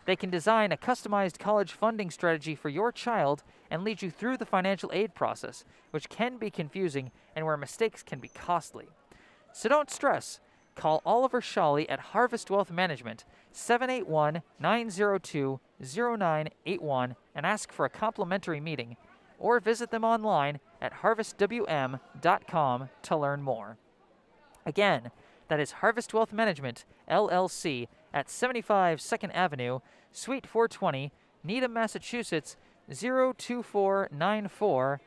They can design a customized college funding strategy for your child and lead you through the financial aid process, which can be confusing and where mistakes can be costly. So don't stress. Call Oliver Shawley at Harvest Wealth Management, 781-902-0981, and ask for a complimentary meeting, or visit them online at harvestwm.com to learn more. Again, that is Harvest Wealth Management, LLC, at 75 2nd Avenue, Suite 420, Needham, Massachusetts, 02494,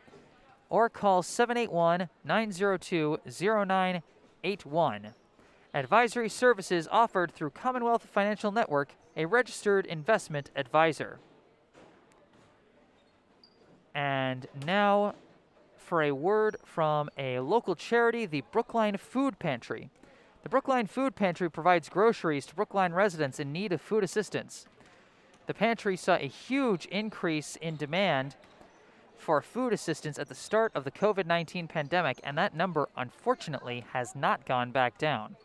or call 781-902-0981. Advisory services offered through Commonwealth Financial Network, a registered investment advisor. And now for a word from a local charity, the Brookline Food Pantry. The Brookline Food Pantry provides groceries to Brookline residents in need of food assistance. The pantry saw a huge increase in demand for food assistance at the start of the COVID-19 pandemic, and that number, unfortunately, has not gone back down.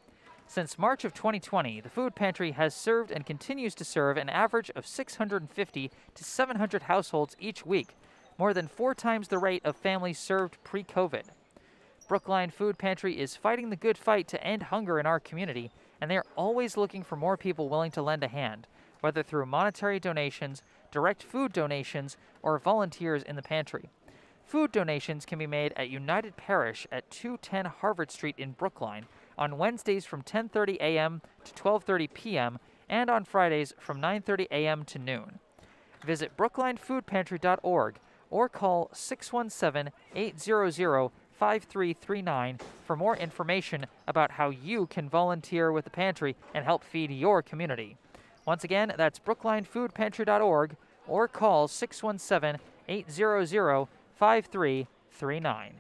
Since March of 2020, the food pantry has served and continues to serve an average of 650 to 700 households each week, more than 4 times the rate of families served pre-COVID. Brookline Food Pantry is fighting the good fight to end hunger in our community, and they are always looking for more people willing to lend a hand, whether through monetary donations, direct food donations, or volunteers in the pantry. Food donations can be made at United Parish at 210 Harvard Street in Brookline on Wednesdays from 10:30 a.m. to 12:30 p.m. and on Fridays from 9:30 a.m. to noon. Visit brooklinefoodpantry.org or call 617-800-5339 for more information about how you can volunteer with the pantry and help feed your community. Once again, that's brooklinefoodpantry.org or call 617-800-5339.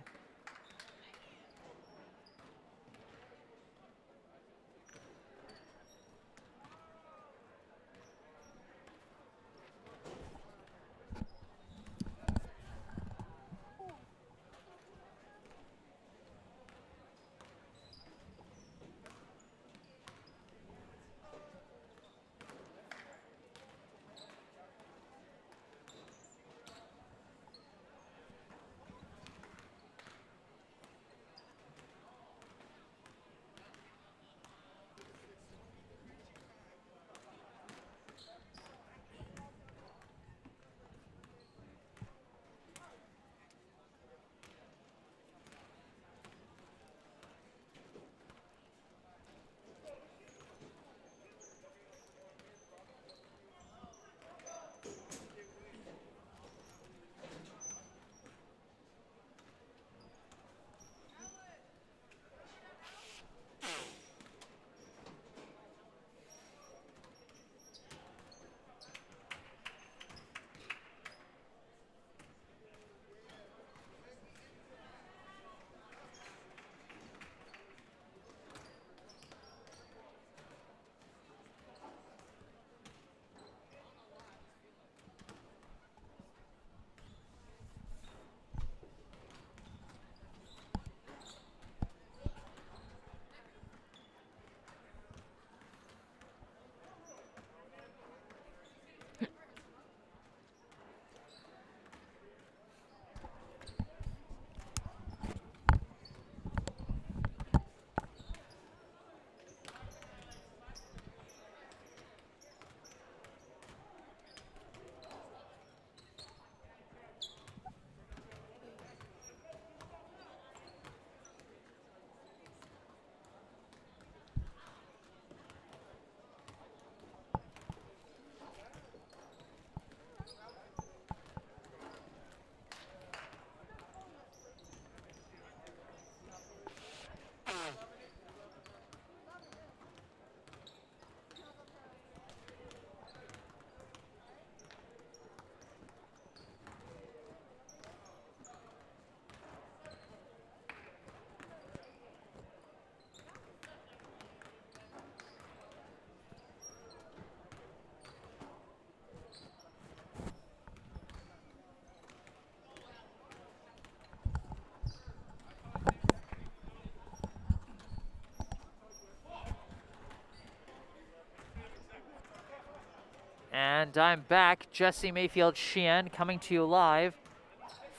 And I'm back, Jesse Mayfield-Sheehan, coming to you live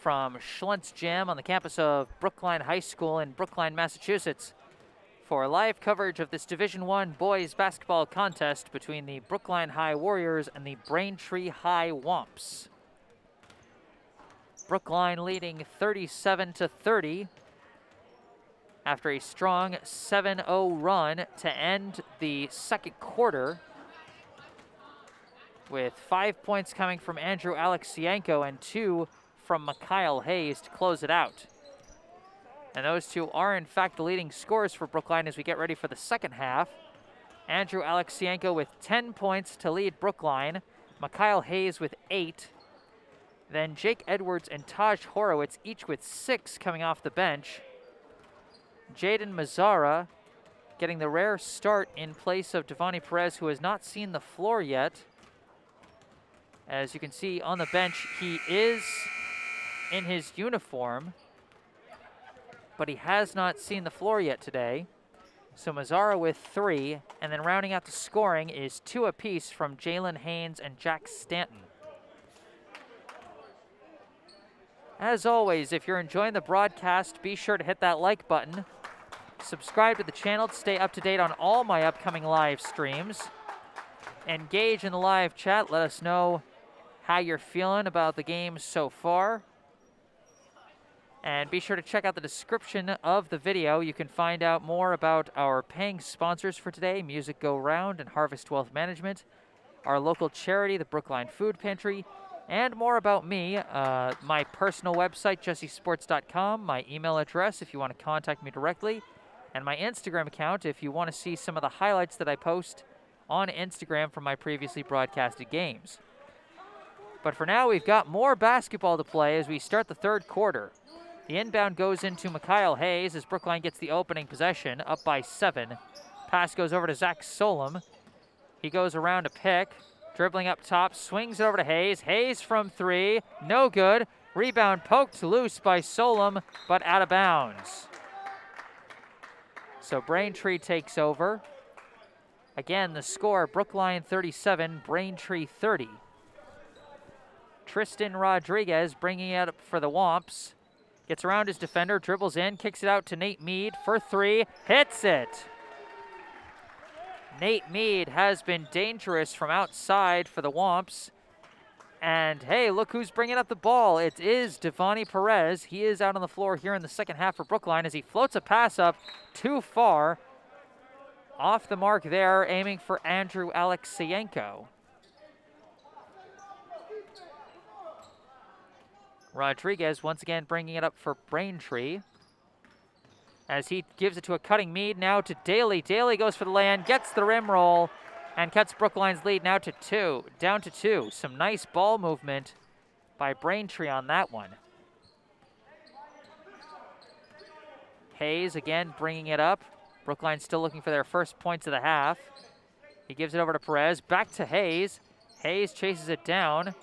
from Schlentz Gym on the campus of Brookline High School in Brookline, Massachusetts, for live coverage of this Division I boys basketball contest between the Brookline High Warriors and the Braintree High Womps. Brookline leading 37-30 after a strong 7-0 run to end the second quarter, with 5 points coming from Andrew Alexienko and 2 from Mikhail Hayes to close it out. And those two are, in fact, the leading scorers for Brookline as we get ready for the second half. Andrew Alexienko with 10 points to lead Brookline, Mikhail Hayes with 8. Then Jake Edwards and Taj Horowitz each with 6 coming off the bench. Jaden Mazzara getting the rare start in place of Devani Perez, who has not seen the floor yet. As you can see on the bench, he is in his uniform, but he has not seen the floor yet today. So Mazzara with 3, and then rounding out the scoring is 2 apiece from Jalen Haynes and Jack Stanton. As always, if you're enjoying the broadcast, be sure to hit that like button. Subscribe to the channel to stay up to date on all my upcoming live streams. Engage in the live chat. Let us know how you're feeling about the game so far. And be sure to check out the description of the video. You can find out more about our paying sponsors for today, Music Go Round and Harvest Wealth Management, our local charity, the Brookline Food Pantry, and more about me, my personal website, jessesports.com, my email address if you want to contact me directly, and my Instagram account if you want to see some of the highlights that I post on Instagram from my previously broadcasted games. But for now, we've got more basketball to play as we start the third quarter. The inbound goes into Mikhail Hayes as Brookline gets the opening possession, up by 7. Pass goes over to Zach Solom. He goes around a pick, dribbling up top, swings it over to Hayes. Hayes from 3, no good. Rebound poked loose by Solom, but out of bounds. So Braintree takes over. Again, the score, Brookline 37, Braintree 30. Tristan Rodriguez bringing it up for the Womps. Gets around his defender, dribbles in, kicks it out to Nate Mead for 3, hits it. Nate Mead has been dangerous from outside for the Womps. And hey, look who's bringing up the ball. It is Devani Perez. He is out on the floor here in the second half for Brookline as he floats a pass up too far. Off the mark there, aiming for Andrew Alexienko. Rodriguez once again bringing it up for Braintree as he gives it to a cutting Mead, now to Daly. Daly goes for the lay-in, gets the rim roll, and cuts Brookline's lead now to 2, down to 2. Some nice ball movement by Braintree on that one. Hayes again bringing it up. Brookline still looking for their first points of the half. He gives it over to Perez, back to Hayes. Hayes chases it down.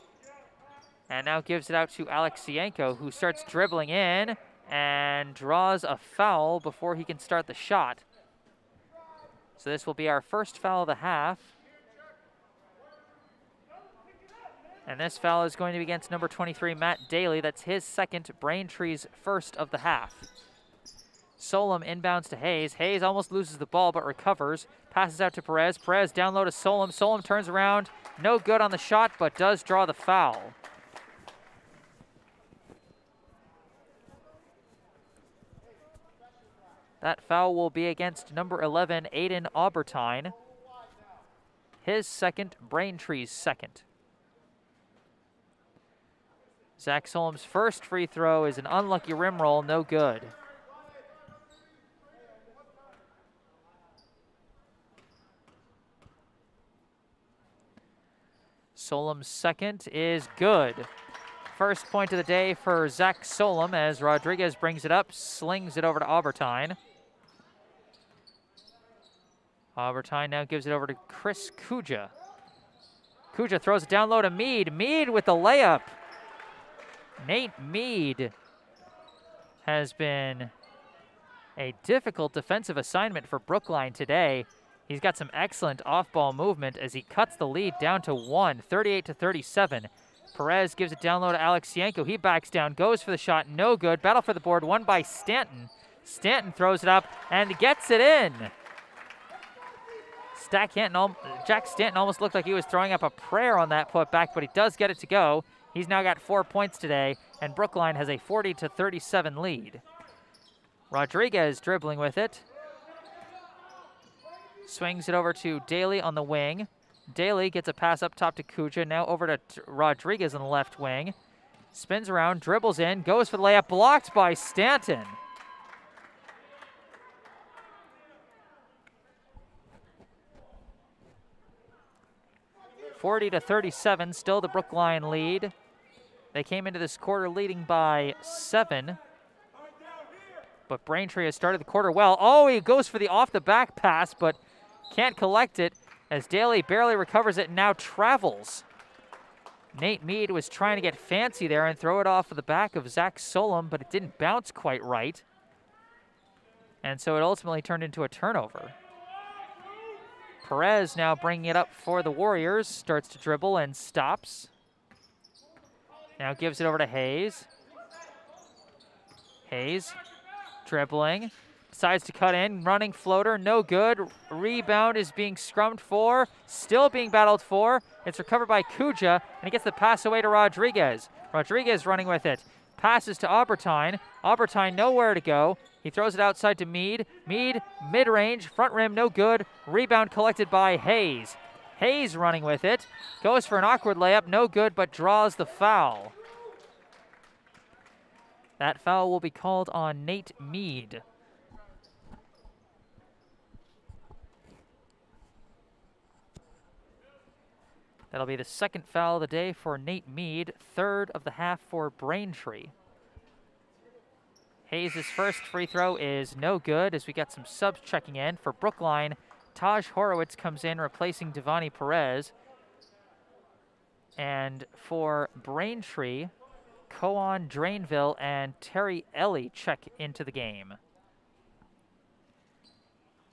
And now gives it out to Alexienko, who starts dribbling in and draws a foul before he can start the shot. So this will be our first foul of the half. And this foul is going to be against number 23, Matt Daly. That's his second, Braintree's first of the half. Solom inbounds to Hayes. Hayes almost loses the ball but recovers. Passes out to Perez. Perez down low to Solom. Solom turns around. No good on the shot, but does draw the foul. That foul will be against number 11, Aiden Aubertine. His second, Braintree's second. Zach Solom's first free throw is an unlucky rim roll, no good. Solom's second is good. First point of the day for Zach Solom as Rodriguez brings it up, slings it over to Aubertine. Aubertine now gives it over to Chris Kuja. Kuja throws it down low to Mead. Mead with the layup. Nate Mead has been a difficult defensive assignment for Brookline today. He's got some excellent off-ball movement as he cuts the lead down to 1, 38-37. Perez gives it down low to Alexienko. He backs down, goes for the shot, no good. Battle for the board, won by Stanton. Stanton throws it up and gets it in. Jack Stanton almost looked like he was throwing up a prayer on that putback, but he does get it to go. He's now got 4 points today, and Brookline has a 40-37 lead. Rodriguez dribbling with it. Swings it over to Daly on the wing. Daly gets a pass up top to Kuja, now over to Rodriguez on the left wing. Spins around, dribbles in, goes for the layup, blocked by Stanton. (40-37), still the Brookline lead. They came into this quarter leading by 7. But Braintree has started the quarter well. Oh, he goes for the off-the-back pass, but can't collect it as Daly barely recovers it and now travels. Nate Mead was trying to get fancy there and throw it off of the back of Zach Solom, but it didn't bounce quite right. And so it ultimately turned into a turnover. Perez now bringing it up for the Warriors, starts to dribble and stops. Now gives it over to Hayes. Hayes dribbling, decides to cut in, running floater, no good. Rebound is being scrummed for, still being battled for. It's recovered by Kuja, and he gets the pass away to Rodriguez. Rodriguez running with it. Passes to Aubertine. Aubertine nowhere to go. He throws it outside to Mead. Mead, mid-range, front rim, no good. Rebound collected by Hayes. Hayes running with it. Goes for an awkward layup, no good, but draws the foul. That foul will be called on Nate Mead. That'll be the second foul of the day for Nate Mead, third of the half for Braintree. Hayes' first free throw is no good as we got some subs checking in. For Brookline, Taj Horowitz comes in replacing Devani Perez. And for Braintree, Koan Drainville and Terry Ellie check into the game.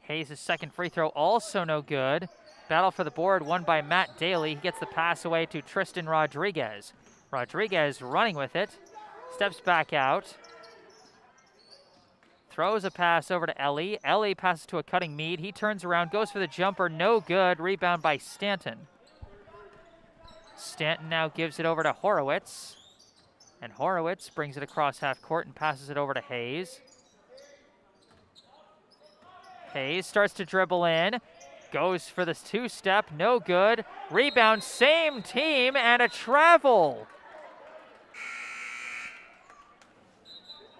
Hayes' second free throw also no good. Battle for the board won by Matt Daly. He gets the pass away to Tristan Rodriguez. Rodriguez running with it. Steps back out. Throws a pass over to Ellie. Ellie passes to a cutting Mead. He turns around, goes for the jumper. No good. Rebound by Stanton. Stanton now gives it over to Horowitz. And Horowitz brings it across half court and passes it over to Hayes. Hayes starts to dribble in. Goes for this two-step, no good. Rebound, same team, and a travel.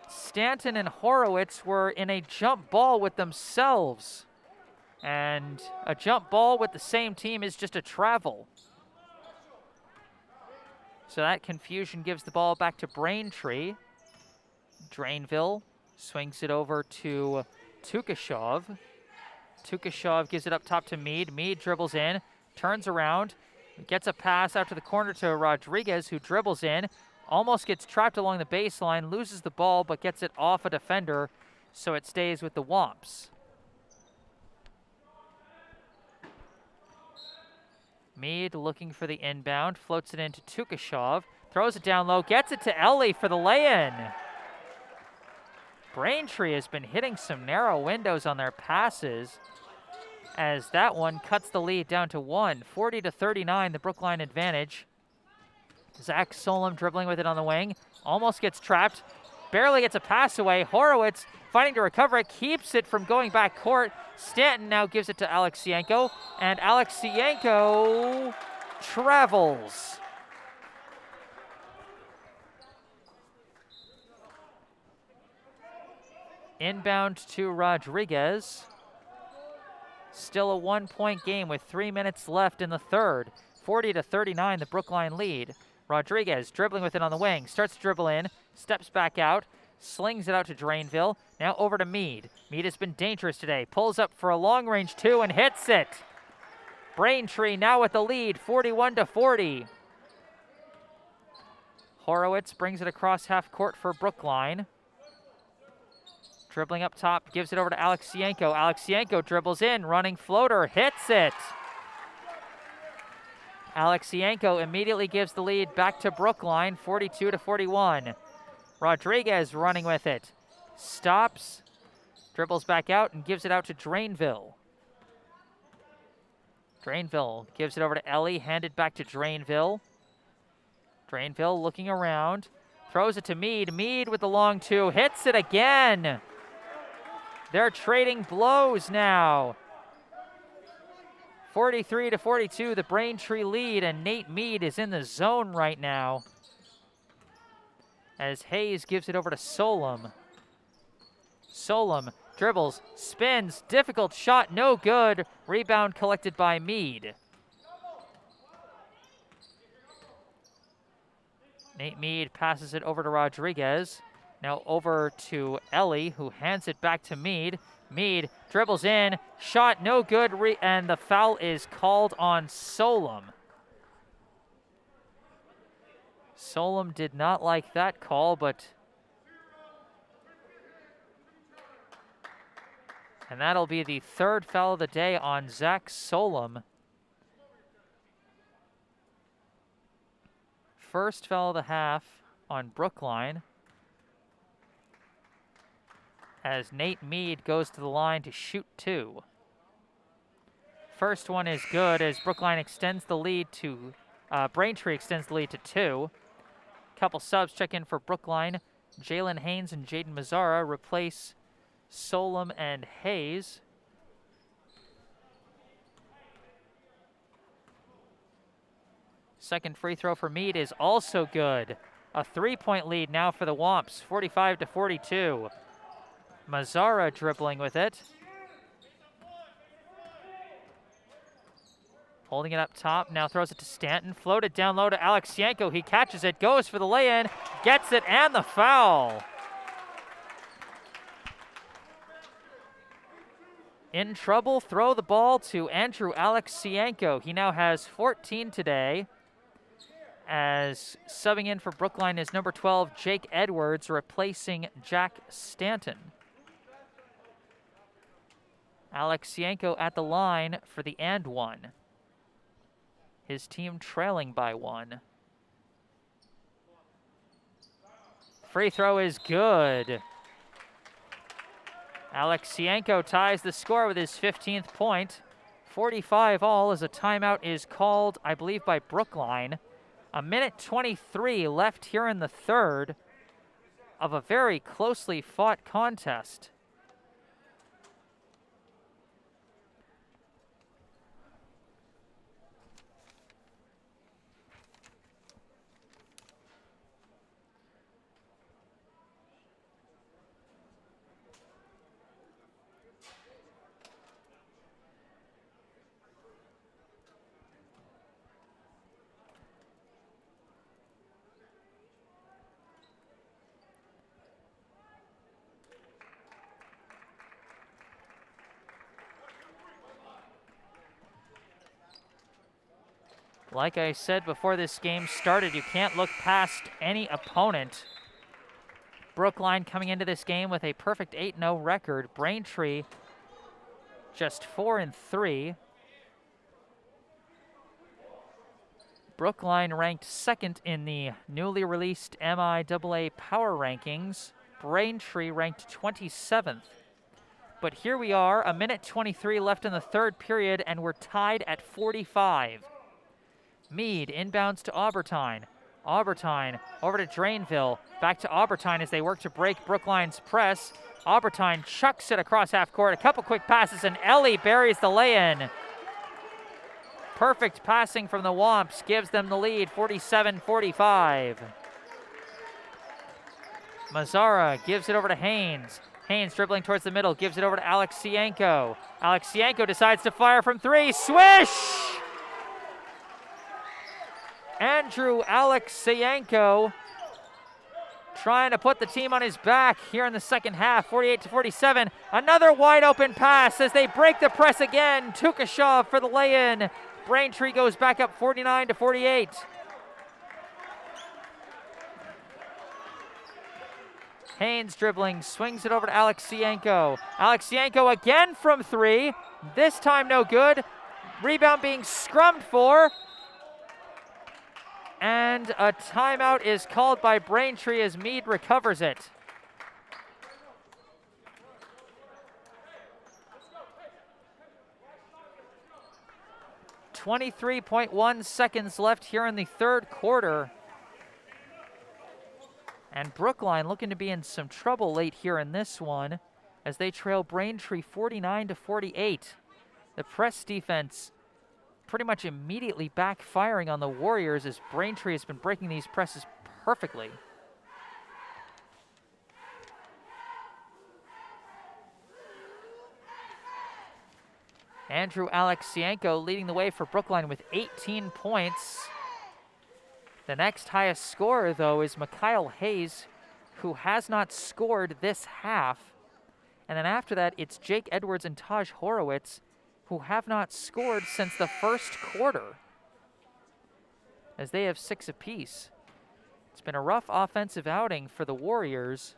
Stanton and Horowitz were in a jump ball with themselves. And a jump ball with the same team is just a travel. So that confusion gives the ball back to Braintree. Drainville swings it over to Tukashov. Tukashov gives it up top to Mead. Mead dribbles in, turns around, gets a pass out to the corner to Rodriguez, who dribbles in, almost gets trapped along the baseline, loses the ball, but gets it off a defender, so it stays with the Womps. Mead looking for the inbound, floats it into Tukashov, throws it down low, gets it to Ellie for the lay-in. Braintree has been hitting some narrow windows on their passes, as that one cuts the lead down to 1, 40-39, the Brookline advantage. Zach Solom dribbling with it on the wing, almost gets trapped, barely gets a pass away. Horowitz fighting to recover it, keeps it from going back court. Stanton now gives it to Alexienko, and Alexienko travels. Inbound to Rodriguez. Still a 1-point game with 3 minutes left in the third. 40-39, the Brookline lead. Rodriguez dribbling with it on the wing. Starts to dribble in, steps back out, slings it out to Drainville. Now over to Mead. Mead has been dangerous today. Pulls up for a long-range two and hits it. Braintree now with the lead, 41-40. Horowitz brings it across half court for Brookline. Dribbling up top, gives it over to Alexienko. Alexienko dribbles in, running floater, hits it. Alexienko immediately gives the lead back to Brookline, 42-41. Rodriguez running with it. Stops, dribbles back out, and gives it out to Drainville. Drainville gives it over to Ellie, handed back to Drainville. Drainville looking around, throws it to Mead. Mead with the long two, hits it again. They're trading blows now. 43-42, the Braintree lead, and Nate Mead is in the zone right now as Hayes gives it over to Solom. Solom dribbles, spins, difficult shot, no good. Rebound collected by Mead. Nate Mead passes it over to Rodriguez. Now over to Ellie, who hands it back to Mead. Mead dribbles in, shot no good, and the foul is called on Solom. Solom did not like that call, but... And that'll be the third foul of the day on Zach Solom. First foul of the half on Brookline, as Nate Mead goes to the line to shoot 2. First one is good as Brookline extends the lead to, Braintree extends the lead to 2. Couple subs check in for Brookline. Jalen Haynes and Jaden Mazzara replace Solom and Hayes. Second free throw for Mead is also good. A 3-point lead now for the Womps, 45-42. Mazzara dribbling with it. Holding it up top, now throws it to Stanton. Floated down low to Alexienko. He catches it, goes for the lay-in, gets it, and the foul. In trouble, throw the ball to Andrew Alexienko. He now has 14 today. As subbing in for Brookline is number 12, Jake Edwards, replacing Jack Stanton. Alexienko at the line for the and one. His team trailing by 1. Free throw is good. Alexienko ties the score with his 15th point. 45 all as a timeout is called, I believe, by Brookline. A minute 23 left here in the third of a very closely fought contest. Like I said before this game started, you can't look past any opponent. Brookline coming into this game with a perfect 8-0 record. Braintree just 4-3. Brookline ranked second in the newly released MIAA Power Rankings. Braintree ranked 27th. But here we are, a minute 23 left in the third period, and we're tied at 45. Mead inbounds to Aubertine. Aubertine over to Drainville. Back to Aubertine as they work to break Brookline's press. Aubertine chucks it across half court. A couple quick passes, and Ellie buries the lay-in. Perfect passing from the Womps gives them the lead, 47-45. Mazzara gives it over to Haynes. Haynes dribbling towards the middle, gives it over to Alexienko. Alexienko decides to fire from 3. Swish! Andrew Alexienko trying to put the team on his back here in the second half, 48-47. Another wide open pass as they break the press again. Tukashov for the lay-in. Braintree goes back up 49-48. Haynes dribbling, swings it over to Alexienko. Alexienko again from 3. This time no good. Rebound being scrummed for. And a timeout is called by Braintree as Mead recovers it. .1 seconds left here in the third quarter. And Brookline looking to be in some trouble late here in this one as they trail Braintree 49-48. The press defense pretty much immediately backfiring on the Warriors as Braintree has been breaking these presses perfectly. Andrew Alexienko leading the way for Brookline with 18 points. The next highest scorer, though, is Mikhail Hayes, who has not scored this half. And then after that, it's Jake Edwards and Taj Horowitz, who have not scored since the first quarter, as they have 6 apiece. It's been a rough offensive outing for the Warriors.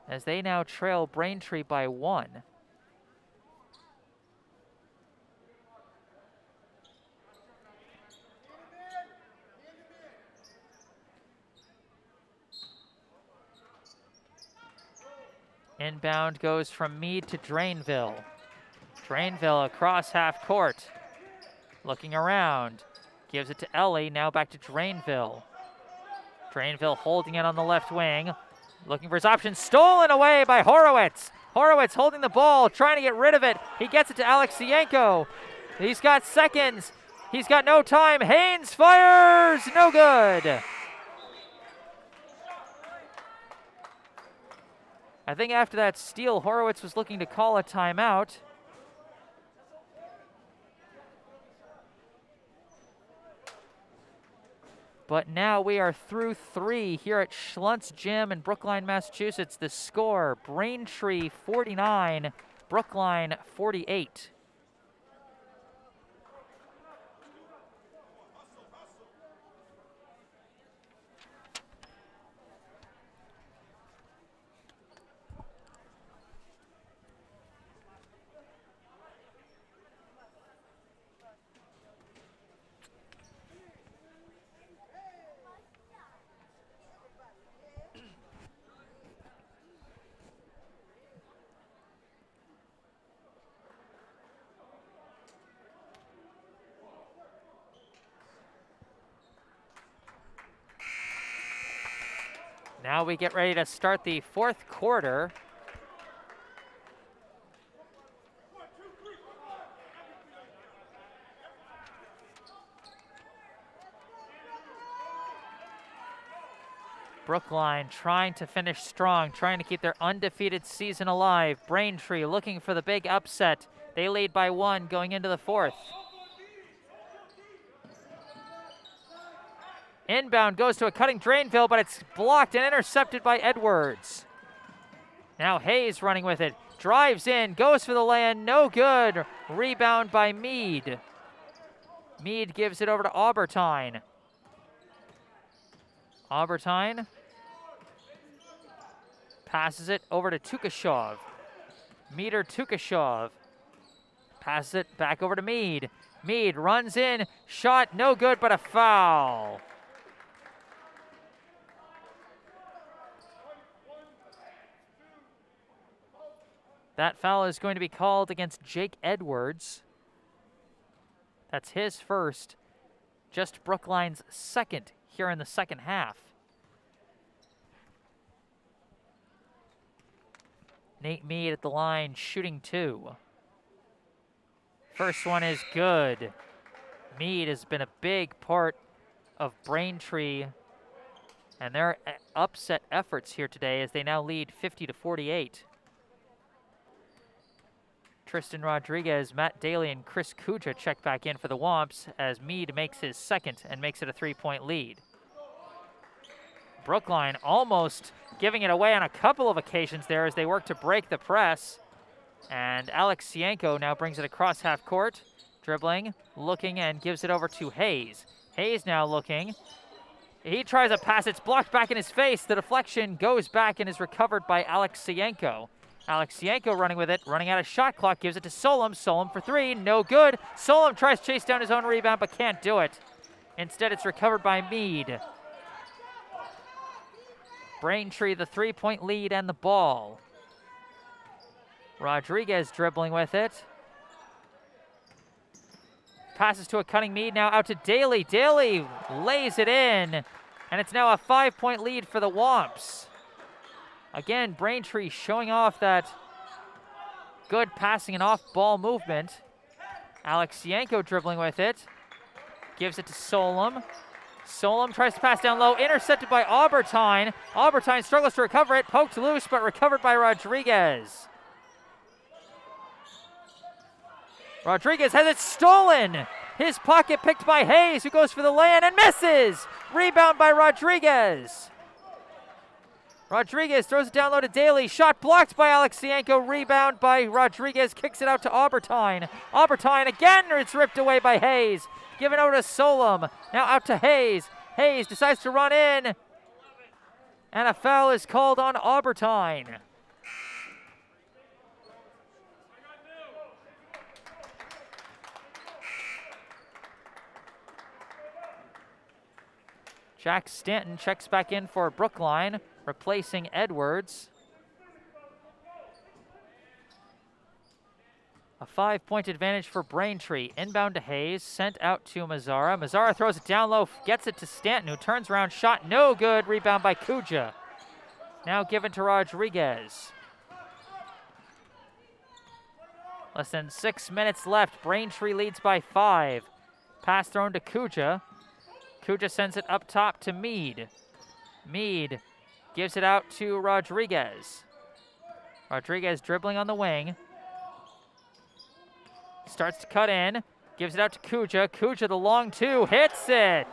As they now trail Braintree by 1. Inbound goes from Meade to Drainville. Drainville across half court. Looking around. Gives it to Ellie, now back to Drainville. Drainville holding it on the left wing. Looking for his option, stolen away by Horowitz. Horowitz holding the ball, trying to get rid of it. He gets it to Alexienko. He's got seconds. He's got no time. Haynes fires, no good. I think after that steal, Horowitz was looking to call a timeout. But now we are through 3 here at Schluntz Gym in Brookline, Massachusetts. The score, Braintree 49, Brookline 48. Now we get ready to start the 4th quarter. Brookline trying to finish strong, trying to keep their undefeated season alive. Braintree looking for the big upset. They lead by 1 going into the 4th. Inbound goes to a cutting Drainville, but it's blocked and intercepted by Edwards. Now Hayes running with it. Drives in, goes for the lay-in, no good. Rebound by Meade. Meade gives it over to Aubertine. Aubertine passes it over to Tukashov. Meade Tukashov passes it back over to Meade. Meade runs in, shot no good, but a foul. That foul is going to be called against Jake Edwards. That's his first, just Brookline's second here in the second half. Nate Meade at the line, shooting 2. First one is good. Meade has been a big part of Braintree and their upset efforts here today as they now lead 50-48. Tristan Rodriguez, Matt Daly, and Chris Kuja check back in for the Womps as Meade makes his second and makes it a 3-point lead. Brookline almost giving it away on a couple of occasions there as they work to break the press. And Alexienko now brings it across half court, dribbling, looking, and gives it over to Hayes. Hayes now looking. He tries a pass, it's blocked back in his face. The deflection goes back and is recovered by Alexienko. Alexienko running with it, running out of shot clock, gives it to Solom. Solom for 3, no good. Solom tries to chase down his own rebound, but can't do it. Instead, it's recovered by Meade. Braintree, the 3-point lead and the ball. Rodriguez dribbling with it. Passes to a cutting Meade, now out to Daly. Daly lays it in, and it's now a 5-point lead for the Womps. Again, Braintree showing off that good passing and off-ball movement. Alexienko dribbling with it. Gives it to Solom. Solom tries to pass down low, intercepted by Aubertine. Aubertine struggles to recover it, poked loose, but recovered by Rodriguez. Rodriguez has it stolen. His pocket picked by Hayes, who goes for the lay-in and misses. Rebound by Rodriguez. Rodriguez throws it down low to Daly. Shot blocked by Alexienko. Rebound by Rodriguez. Kicks it out to Aubertine. Aubertine again. It's ripped away by Hayes. Given over to Solom. Now out to Hayes. Hayes decides to run in. And a foul is called on Aubertine. Jack Stanton checks back in for Brookline, replacing Edwards. A 5-point advantage for Braintree. Inbound to Hayes, sent out to Mazzara. Mazzara throws it down low, gets it to Stanton, who turns around, shot no good. Rebound by Kuja. Now given to Rodriguez. Less than 6 minutes left. Braintree leads by 5. Pass thrown to Kuja. Kuja sends it up top to Mead. Mead gives it out to Rodriguez. Rodriguez dribbling on the wing. Starts to cut in. Gives it out to Kuja. Kuja, the long two, hits it.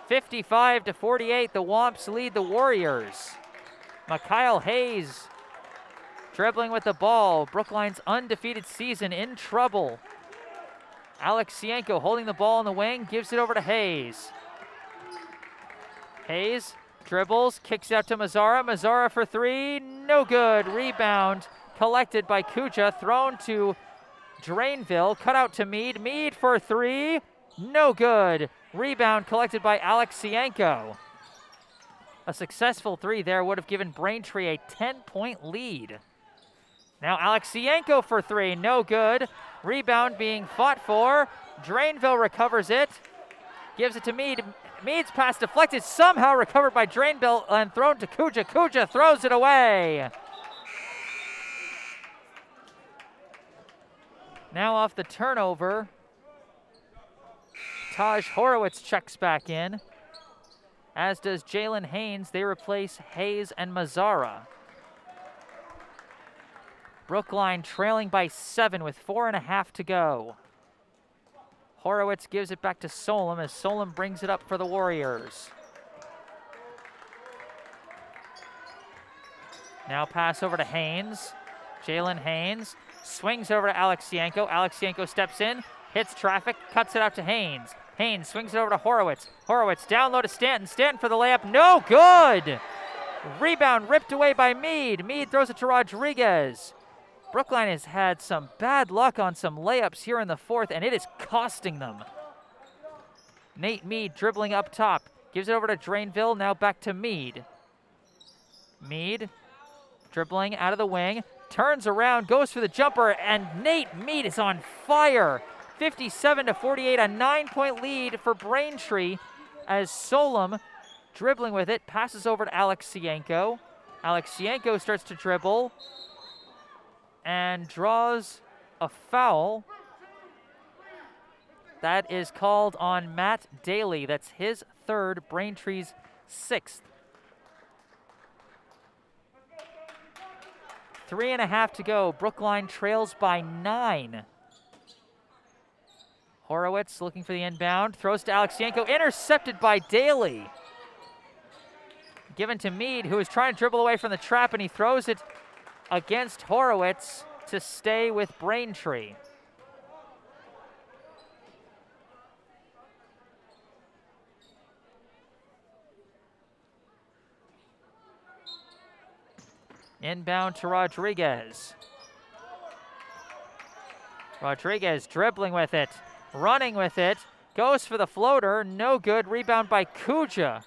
55-48, the Womps lead the Warriors. Mikhail Hayes dribbling with the ball. Brookline's undefeated season in trouble. Alexienko holding the ball in the wing, gives it over to Hayes. Hayes dribbles, kicks out to Mazzara. Mazzara for 3, no good. Rebound collected by Kuja, thrown to Drainville, cut out to Mead. Mead for 3, no good. Rebound collected by Alexienko. A successful 3 there would have given Braintree a 10-point lead. Now Alexienko for 3, no good. Rebound being fought for. Drainville recovers it. Gives it to Mead. Mead's pass deflected, somehow recovered by Drainville and thrown to Kuja. Kuja throws it away. Now off the turnover, Taj Horowitz checks back in, as does Jalen Haynes. They replace Hayes and Mazzara. Brookline trailing by 7 with 4.5 to go. Horowitz gives it back to Solom as Solom brings it up for the Warriors. Now pass over to Haynes. Jalen Haynes swings over to Alexienko. Alexienko steps in, hits traffic, cuts it out to Haynes. Haynes swings it over to Horowitz. Horowitz down low to Stanton. Stanton for the layup, no good! Rebound ripped away by Mead. Mead throws it to Rodriguez. Brookline has had some bad luck on some layups here in the 4th, and it is costing them. Nate Mead dribbling up top. Gives it over to Drainville, now back to Mead. Mead dribbling out of the wing. Turns around, goes for the jumper, and Nate Mead is on fire. 57-48, a 9-point lead for Braintree as Solom, dribbling with it, passes over to Alexienko. Alexienko starts to dribble and draws a foul. That is called on Matt Daly. That's his 3rd, Braintree's 6th. 3.5 to go. Brookline trails by 9. Horowitz looking for the inbound. Throws to Alexienko. Intercepted by Daly. Given to Mead, who is trying to dribble away from the trap, and he throws it against Horowitz to stay with Braintree. Inbound to Rodriguez. Rodriguez dribbling with it, running with it, goes for the floater, no good. Rebound by Kuja.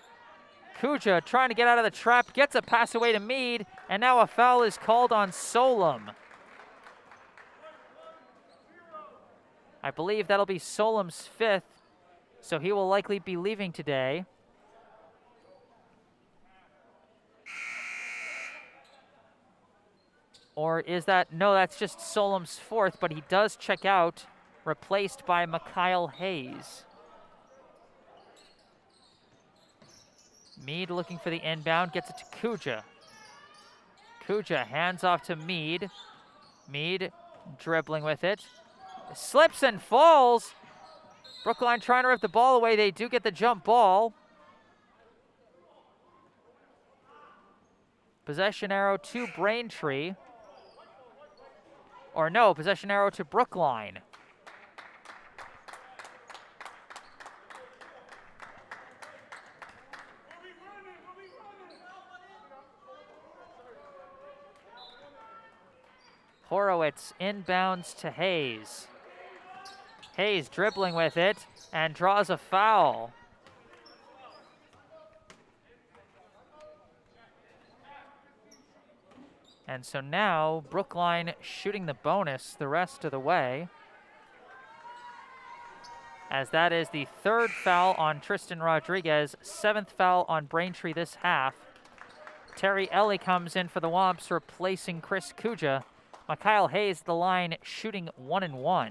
Kuja trying to get out of the trap, gets a pass away to Mead, and now a foul is called on Solom. I believe that'll be Solom's 5th, so he will likely be leaving today. Or is that, no, that's just Solom's 4th, but he does check out, replaced by Mikhail Hayes. Mead looking for the inbound, gets it to Kuja. Kuja hands off to Mead. Mead dribbling with it. Slips and falls. Brookline trying to rip the ball away. They do get the jump ball. Possession arrow to Braintree. Or no, possession arrow to Brookline. Horowitz inbounds to Hayes. Hayes dribbling with it and draws a foul. And so now Brookline shooting the bonus the rest of the way, as that is the 3rd foul on Tristan Rodriguez, 7th foul on Braintree this half. Terry Ellie comes in for the Womps, replacing Chris Kuja. Mikhail Hayes at the line, shooting 1-1.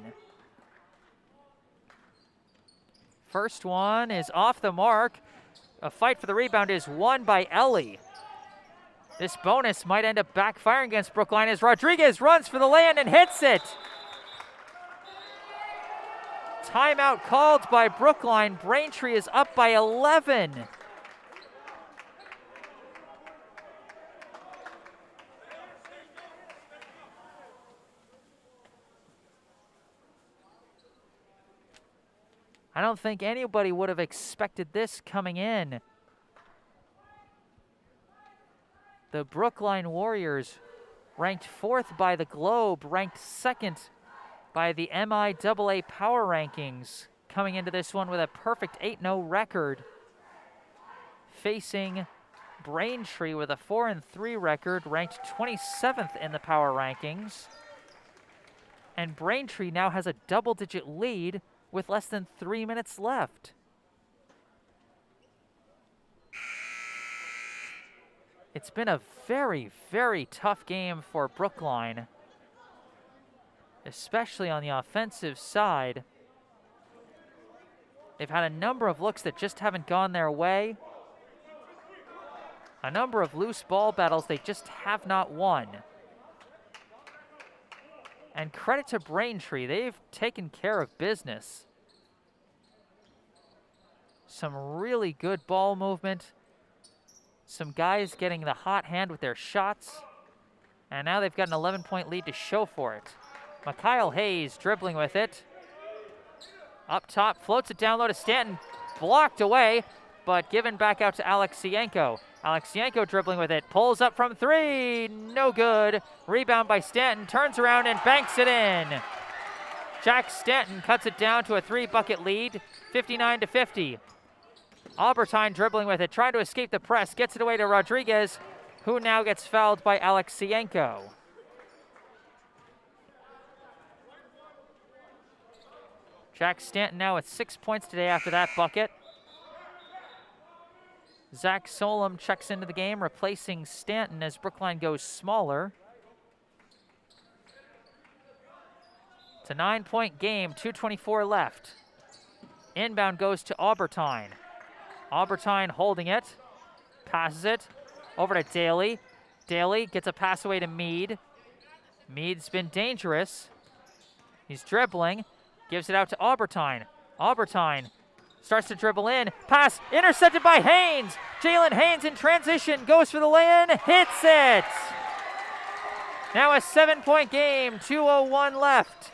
First one is off the mark. A fight for the rebound is won by Ellie. This bonus might end up backfiring against Brookline as Rodriguez runs for the lay-in and hits it. Timeout called by Brookline. Braintree is up by 11. I don't think anybody would have expected this coming in. The Brookline Warriors, ranked 4th by the Globe, ranked 2nd by the MIAA Power Rankings, coming into this one with a perfect 8-0 record, facing Braintree with a 4-3 record, ranked 27th in the Power Rankings. And Braintree now has a double-digit lead with less than 3 minutes left. It's been a very, very tough game for Brookline, especially on the offensive side. They've had a number of looks that just haven't gone their way. A number of loose ball battles they just have not won. And credit to Braintree, they've taken care of business. Some really good ball movement. Some guys getting the hot hand with their shots. And now they've got an 11-point lead to show for it. Mikhail Hayes dribbling with it. Up top, floats it down low to Stanton. Blocked away, but given back out to Alexienko. Alexienko dribbling with it, pulls up from 3, no good. Rebound by Stanton, turns around and banks it in. Jack Stanton cuts it down to a 3-bucket lead, 59-50. Albertine dribbling with it, trying to escape the press, gets it away to Rodriguez, who now gets fouled by Alexienko. Jack Stanton now with 6 points today after that bucket. Zach Solom checks into the game, replacing Stanton as Brookline goes smaller. It's a 9-point game, 2:24 left. Inbound goes to Albertine. Albertine holding it, passes it over to Daly. Daly gets a pass away to Mead. Mead's been dangerous. He's dribbling, gives it out to Albertine. Albertine starts to dribble in. Pass intercepted by Haynes. Jalen Haynes in transition, goes for the lay-in, hits it. Now a 7-point game, 2:01 left.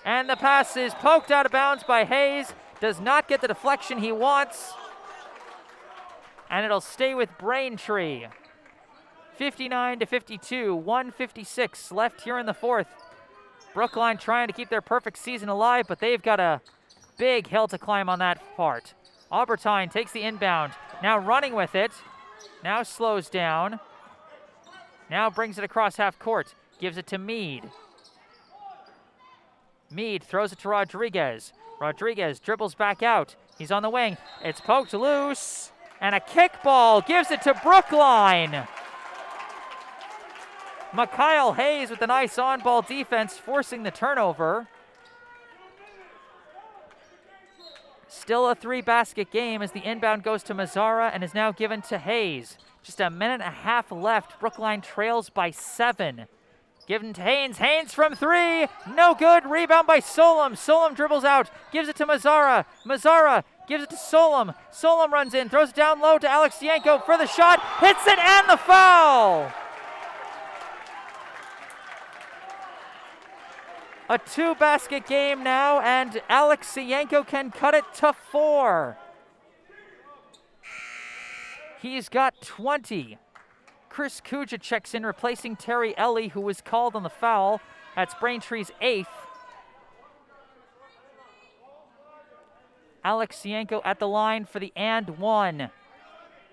And the pass is poked out of bounds by Hayes. Does not get the deflection he wants. And it'll stay with Braintree. 59-52, 1:56 left here in the fourth. Brookline trying to keep their perfect season alive, but they've got a big hill to climb on that part. Albertine takes the inbound, now running with it, now slows down, now brings it across half court, gives it to Mead. Mead throws it to Rodriguez. Rodriguez dribbles back out. He's on the wing. It's poked loose, and a kickball gives it to Brookline. Mikhail Hayes with a nice on-ball defense, forcing the turnover. Still a 3-basket game as the inbound goes to Mazzara and is now given to Hayes. Just a minute and a half left. Brookline trails by 7. Given to Haynes. Haynes from 3. No good. Rebound by Solom. Solom dribbles out. Gives it to Mazzara. Mazzara gives it to Solom. Solom runs in, throws it down low to Alexienko for the shot, hits it, and the foul! A 2-basket game now, and Alexienko can cut it to 4. He's got 20. Chris Kuja checks in, replacing Terry Ellie, who was called on the foul. That's Braintree's 8th. Alexienko at the line for the and one.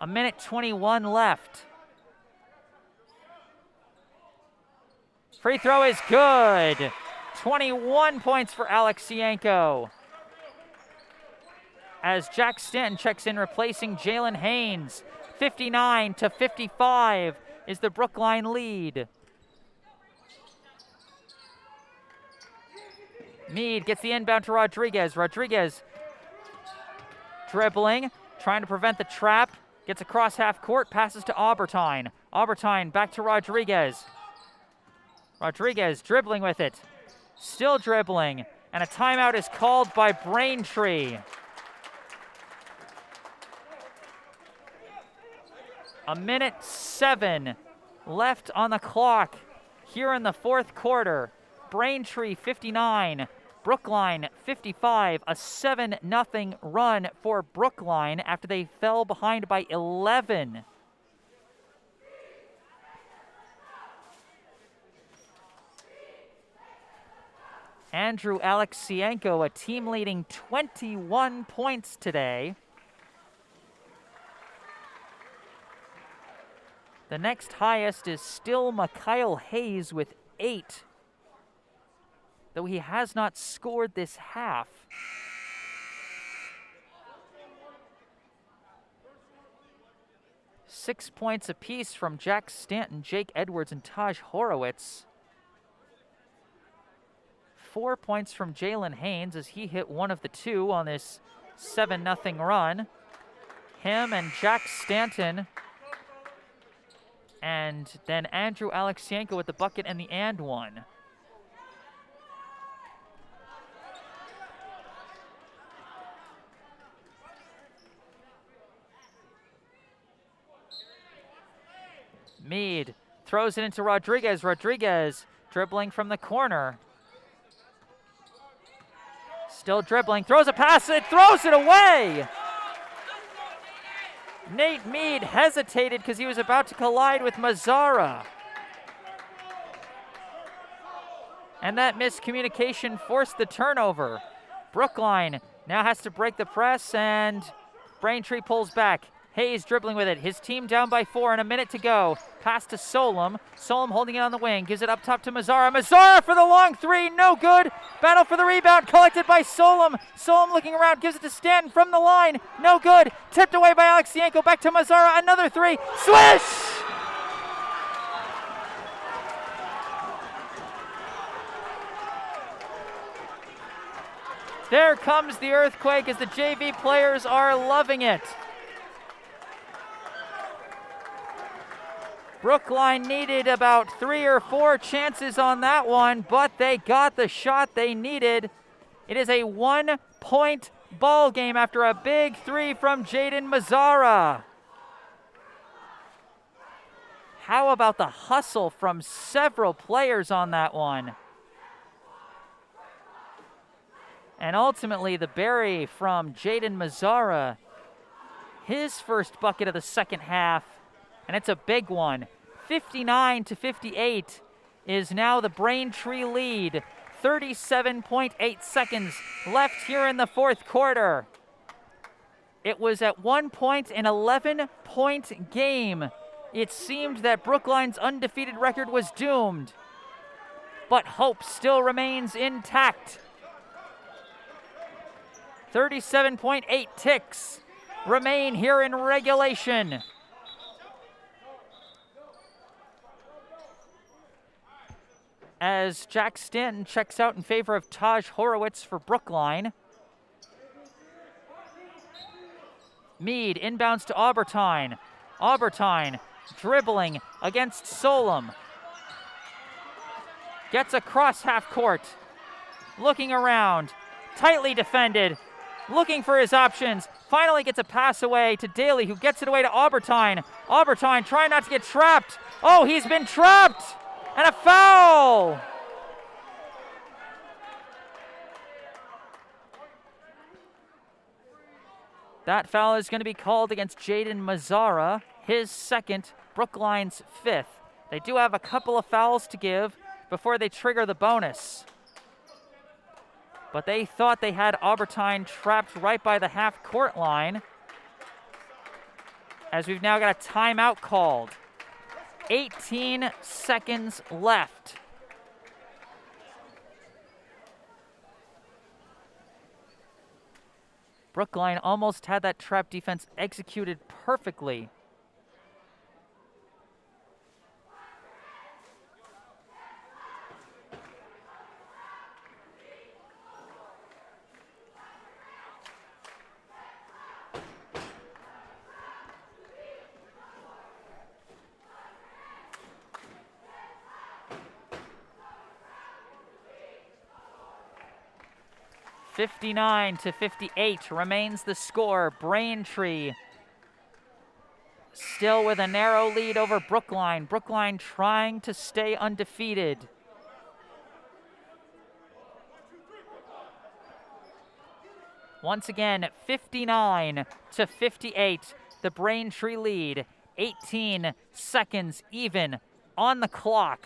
1:21 left. Free throw is good. 21 points for Alexienko. As Jack Stanton checks in, replacing Jalen Haynes. 59-55 is the Brookline lead. Mead gets the inbound to Rodriguez. Rodriguez dribbling, trying to prevent the trap. Gets across half court, passes to Aubertine. Aubertine back to Rodriguez. Rodriguez dribbling with it. Still dribbling, and a timeout is called by Braintree. 1:07 left on the clock here in the fourth quarter. Braintree 59, Brookline 55, a 7-0 run for Brookline after they fell behind by 11. Andrew Alexienko, a team leading 21 points today. The next highest is still Mikhail Hayes with 8, though he has not scored this half. Six points apiece from Jack Stanton, Jake Edwards, and Taj Horowitz. 4 points from Jalen Haynes as he hit one of the two on this 7-0 run. Him and Jack Stanton. And then Andrew Alexienko with the bucket and the and one. Mead throws it into Rodriguez. Rodriguez dribbling from the corner. Still dribbling, throws a pass, it throws it away! Nate Mead hesitated because he was about to collide with Mazzara. And that miscommunication forced the turnover. Brookline now has to break the press, and Braintree pulls back. Hayes dribbling with it. His team down by 4 and a minute to go. Pass to Solom. Solom holding it on the wing. Gives it up top to Mazzara. Mazzara for the long three. No good. Battle for the rebound. Collected by Solom. Solom looking around. Gives it to Stanton from the line. No good. Tipped away by Alexienko. Back to Mazzara. Another three. Swish! There comes the earthquake as the JV players are loving it. Brookline needed about 3 or 4 chances on that one, but they got the shot they needed. It is a 1-point ball game after a big 3 from Jaden Mazzara. How about the hustle from several players on that one? And ultimately the bury from Jaden Mazzara, his first bucket of the second half, and it's a big one. 59-58 is now the Braintree lead. 37.8 seconds left here in the fourth quarter. It was at one point an 11-point game. It seemed that Brookline's undefeated record was doomed, but hope still remains intact. 37.8 ticks remain here in regulation. As Jack Stanton checks out in favor of Taj Horowitz for Brookline. Mead inbounds to Aubertine. Aubertine dribbling against Solom. Gets across half court. Looking around. Tightly defended. looking for his options. Finally gets a pass away to Daly, who gets it away to Aubertine. Aubertine trying not to get trapped. Oh, he's been trapped! And a foul! That foul is going to be called against Jaden Mazzara, his second, Brookline's fifth. They do have a couple of fouls to give before they trigger the bonus. But they thought they had Aubertine trapped right by the half-court line, as we've now got a timeout called. 18 seconds left. Brookline almost had that trap defense executed perfectly. (59-58) remains the score. Braintree still with a narrow lead over Brookline. Brookline trying to stay undefeated. Once again, 59-58, the Braintree lead. 18 seconds even on the clock.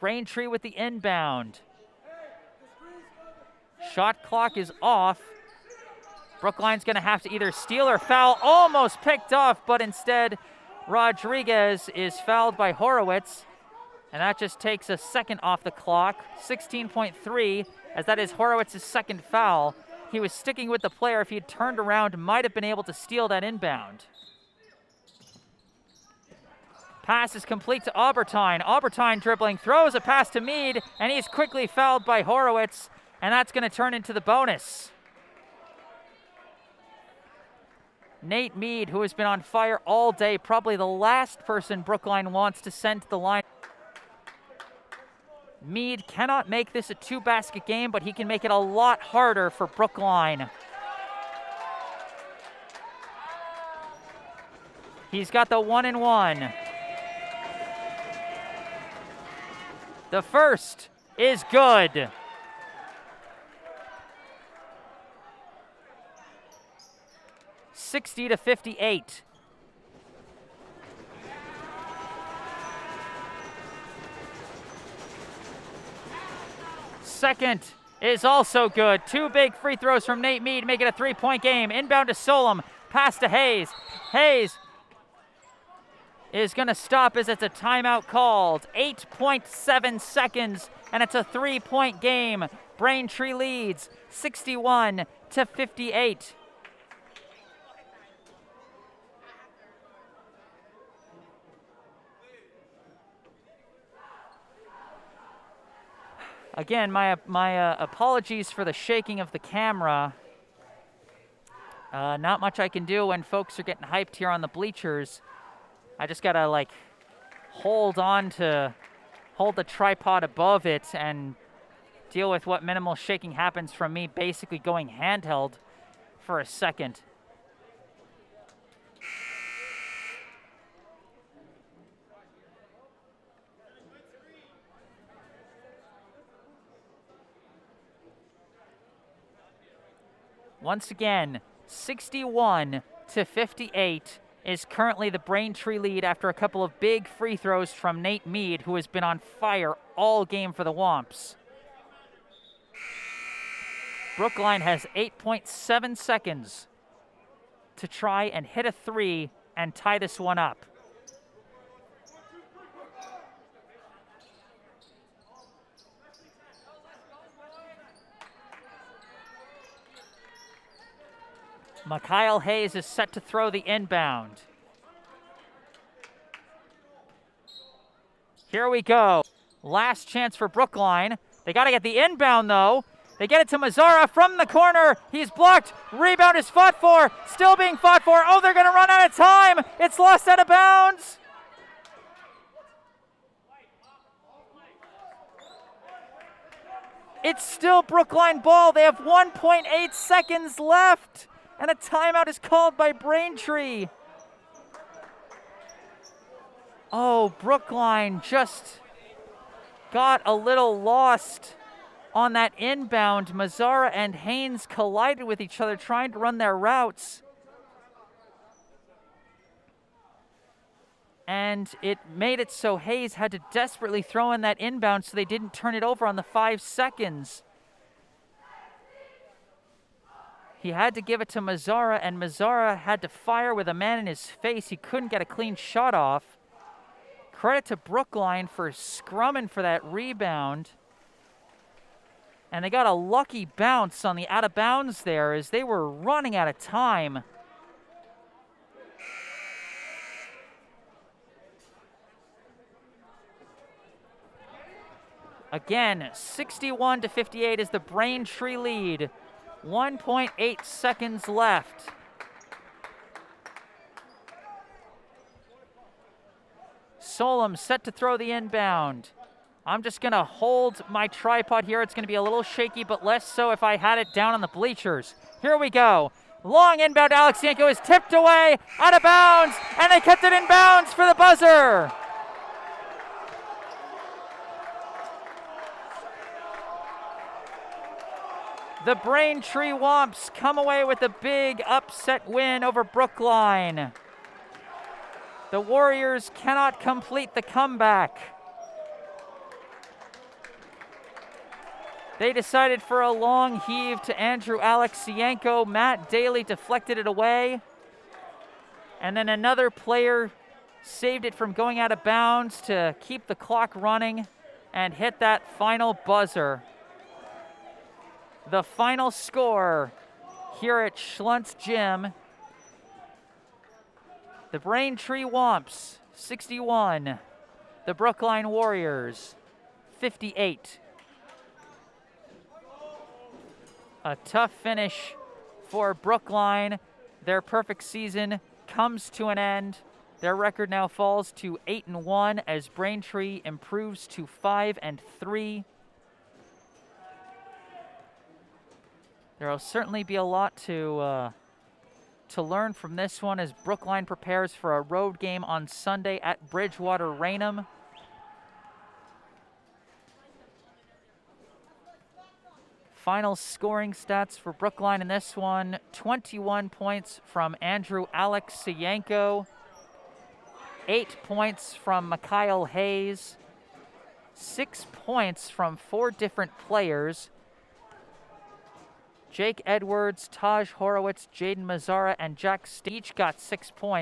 Braintree with the inbound. Shot clock is off. Brookline's going to have to either steal or foul. Almost picked off, but instead Rodriguez is fouled by Horowitz, and that just takes a second off the clock. 16.3, as that is Horowitz's second foul. He was sticking with the player. If he had turned around, might have been able to steal that inbound. Pass is complete to Aubertine. Aubertine dribbling, throws a pass to Mead, and he's quickly fouled by Horowitz, and that's going to turn into the bonus. Nate Mead, who has been on fire all day, probably the last person Brookline wants to send to the line. Mead cannot make this a two-basket game, but he can make it a lot harder for Brookline. He's got the 1-and-1. The first is good. (60-58). Second is also good. Two big free throws from Nate Mead make it a three-point game. Inbound to Solom. Pass to Hayes. Hayes is going to stop as it's a timeout called. 8.7 seconds, and it's a three-point game. Braintree leads 61-58. Again, my apologies for the shaking of the camera. Not much I can do when folks are getting hyped here on the bleachers. I just gotta hold the tripod above it and deal with what minimal shaking happens from me basically going handheld for a second. Once again, 61-58 is currently the Braintree lead after a couple of big free throws from Nate Mead, who has been on fire all game for the Womps. Brookline has 8.7 seconds to try and hit a three and tie this one up. Mikhail Hayes is set to throw the inbound. Here we go. Last chance for Brookline. They got to get the inbound, though. They get it to Mazzara from the corner. He's blocked. Rebound is fought for. Still being fought for. Oh, they're going to run out of time. It's lost out of bounds. It's still Brookline ball. They have 1.8 seconds left, and a timeout is called by Braintree. Oh, Brookline just got a little lost on that inbound. Mazzara and Haynes collided with each other trying to run their routes. And it made it so Hayes had to desperately throw in that inbound so they didn't turn it over on the 5 seconds. He had to give it to Mazzara, and Mazzara had to fire with a man in his face. He couldn't get a clean shot off. Credit to Brookline for scrumming for that rebound. And they got a lucky bounce on the out of bounds there as they were running out of time. Again, 61-58 is the Braintree lead. 1.8 seconds left. Solom set to throw the inbound. I'm just going to hold my tripod here. It's going to be a little shaky, but less so if I had it down on the bleachers. Here we go. Long inbound. Alexienko is tipped away, out of bounds, and they kept it in bounds for the buzzer. The Braintree Womps come away with a big upset win over Brookline. The Warriors cannot complete the comeback. They decided for a long heave to Andrew Alexienko. Matt Daly deflected it away. And then another player saved it from going out of bounds to keep the clock running and hit that final buzzer. The final score here at Schluntz Gym. The Braintree Womps, 61. The Brookline Warriors, 58. A tough finish for Brookline. Their perfect season comes to an end. Their record now falls to 8-1 as Braintree improves to 5-3. There will certainly be a lot to learn from this one as Brookline prepares for a road game on Sunday at Bridgewater Raynham. Final scoring stats for Brookline in this one: 21 points from Andrew Alexienko, 8 points from Mikhail Hayes, 6 points from 4 different players: Jake Edwards, Taj Horowitz, Jaden Mazzara, and Jack Steach got 6 points.